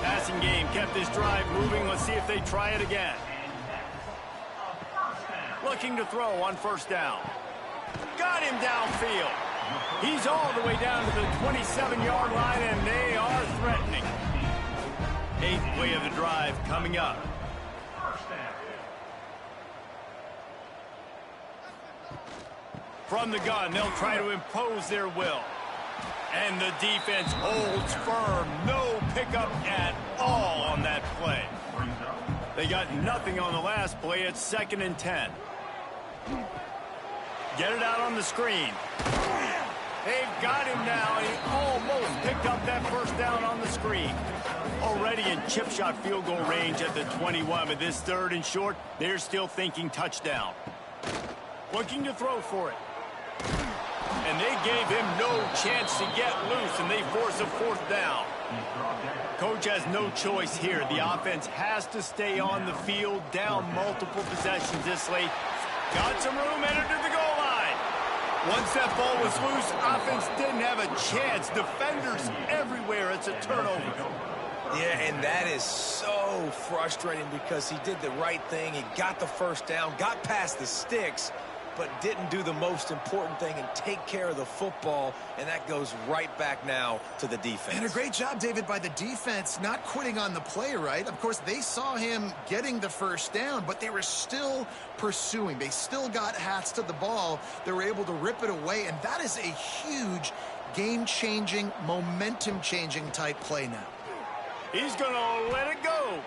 Passing game kept this drive moving. Let's see if they try it again. Looking to throw on 1st down. Got him downfield. He's all the way down to the 27-yard line, and they are threatening. 8th play of the drive coming up. From the gun, they'll try to impose their will. And the defense holds firm. No pickup at all on that play. They got nothing on the last play. It's 2nd and 10. Get it out on the screen. They've got him now, and he almost picked up that first down on the screen. Already in within chip shot field goal range at the 21. But this 3rd and short, they're still thinking touchdown. Looking to throw for it. And they gave him no chance to get loose, and they force a 4th down. Coach has no choice here. The offense has to stay on the field, down multiple possessions this late. Got some room, entered to the goal line. Once that ball was loose, offense didn't have a chance. Defenders everywhere. It's a turnover. Yeah, and that is so frustrating because he did the right thing. He got the 1st down, got past the sticks, but didn't do the most important thing and take care of the football, and that goes right back now to the defense. And a great job, David, by the defense not quitting on the play, right? Of course, they saw him getting the 1st down, but they were still pursuing. They still got hats to the ball. They were able to rip it away, and that is a huge game-changing, momentum-changing type play now. He's going to let it go.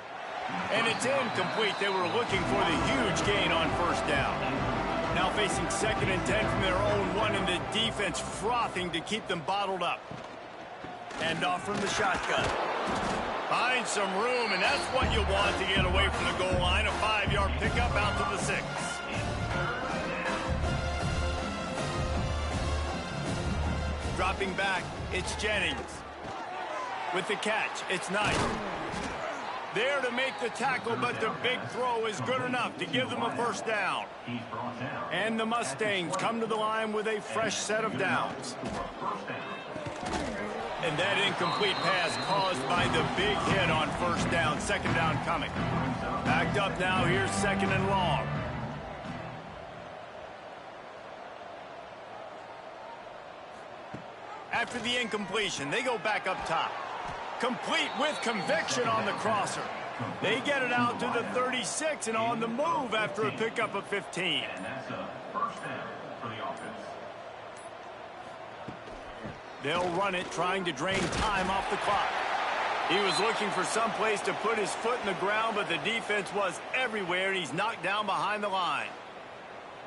And it's incomplete. They were looking for the huge gain on 1st down. Now facing 2nd and 10 from their own 1, and the defense frothing to keep them bottled up. And off from the shotgun. Find some room, and that's what you want to get away from the goal line. A 5-yard pickup out to the 6. Dropping back, it's Jennings. With the catch, it's Knight. There to make the tackle, but the big throw is good enough to give them a 1st down. And the Mustangs come to the line with a fresh set of downs. And that incomplete pass caused by the big hit on 1st down. 2nd down coming. Backed up now, here's 2nd and long. After the incompletion, they go back up top. Complete with conviction on the crosser. They get it out to the 36 and on the move after a pickup of 15. And that's a 1st down for the offense. They'll run it, trying to drain time off the clock. He was looking for some place to put his foot in the ground, but the defense was everywhere, and he's knocked down behind the line.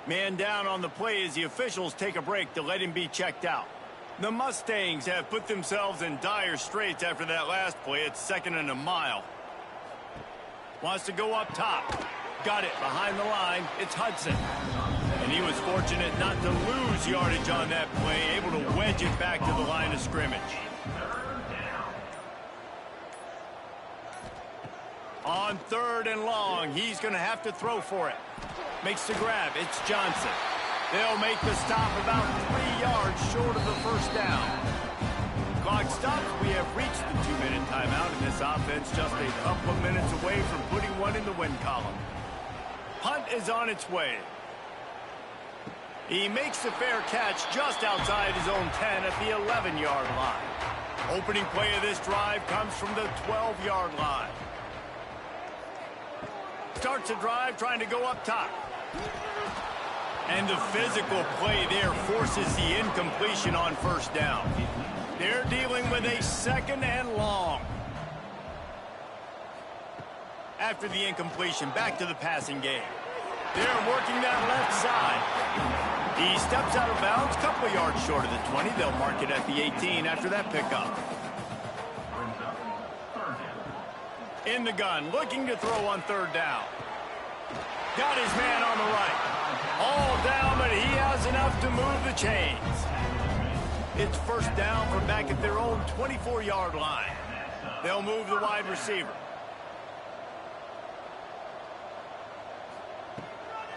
Man down on the play as the officials take a break to let him be checked out. The Mustangs have put themselves in dire straits after that last play. It's 2nd and a mile. Wants to go up top. Got it behind the line. It's Hudson. And he was fortunate not to lose yardage on that play, able to wedge it back to the line of scrimmage. On 3rd and long, he's going to have to throw for it. Makes the grab. It's Johnson. They'll make the stop about 3 yards short of the 1st down. Clock stops. We have reached the 2-minute timeout, and this offense just a couple of minutes away from putting one in the win column. Punt is on its way. He makes the fair catch just outside his own 10 at the 11-yard line. Opening play of this drive comes from the 12-yard line. Starts a drive trying to go up top. And the physical play there forces the incompletion on 1st down. They're dealing with a 2nd and long. After the incompletion, back to the passing game. They're working that left side. He steps out of bounds, couple yards short of the 20. They'll mark it at the 18 after that pickup. In the gun, looking to throw on 3rd down. Got his man on the right. All down, but he has enough to move the chains. It's 1st down from back at their own 24-yard line. They'll move the wide receiver.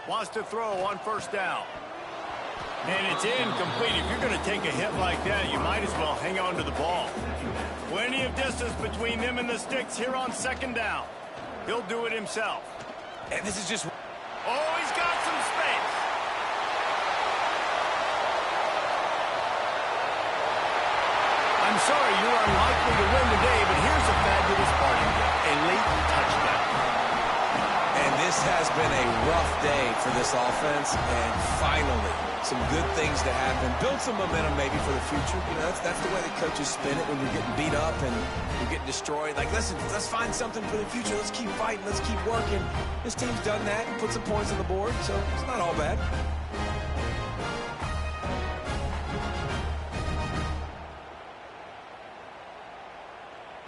Wants to throw on 1st down. And it's incomplete. If you're going to take a hit like that, you might as well hang on to the ball. Plenty of distance between them and the sticks here on 2nd down. He'll do it himself. And this is just... Oh, he's got some space. I'm sorry, you're unlikely to win today, but here's a fabulous parting gift. A late touchdown. And this has been a rough day for this offense, and finally, some good things to happen. Build some momentum maybe for the future. You know, that's the way the coaches spin it when you're getting beat up and you're getting destroyed. Like, listen, let's find something for the future. Let's keep fighting. Let's keep working. This team's done that and put some points on the board, so it's not all bad.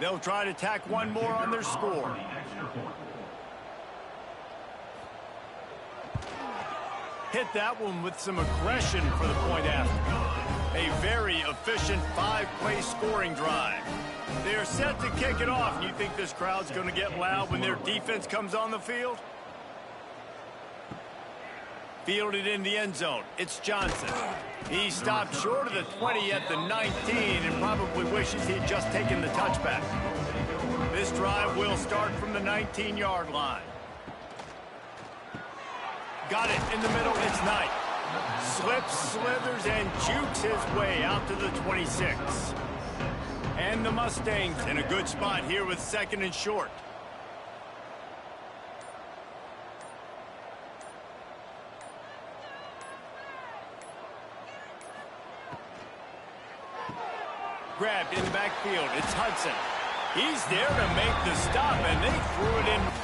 They'll try to tack one more on their score. Hit that one with some aggression for the point after. A very efficient 5-play scoring drive. They're set to kick it off. You think this crowd's going to get loud when their defense comes on the field? Fielded in the end zone. It's Johnson. He stopped short of the 20 at the 19 and probably wishes he'd just taken the touchback. This drive will start from the 19-yard line. Got it in the middle. It's Knight. Slips, slithers, and jukes his way out to the 26. And the Mustangs in a good spot here with 2nd and short. Grabbed in the backfield. It's Hudson. He's there to make the stop, and they threw it in.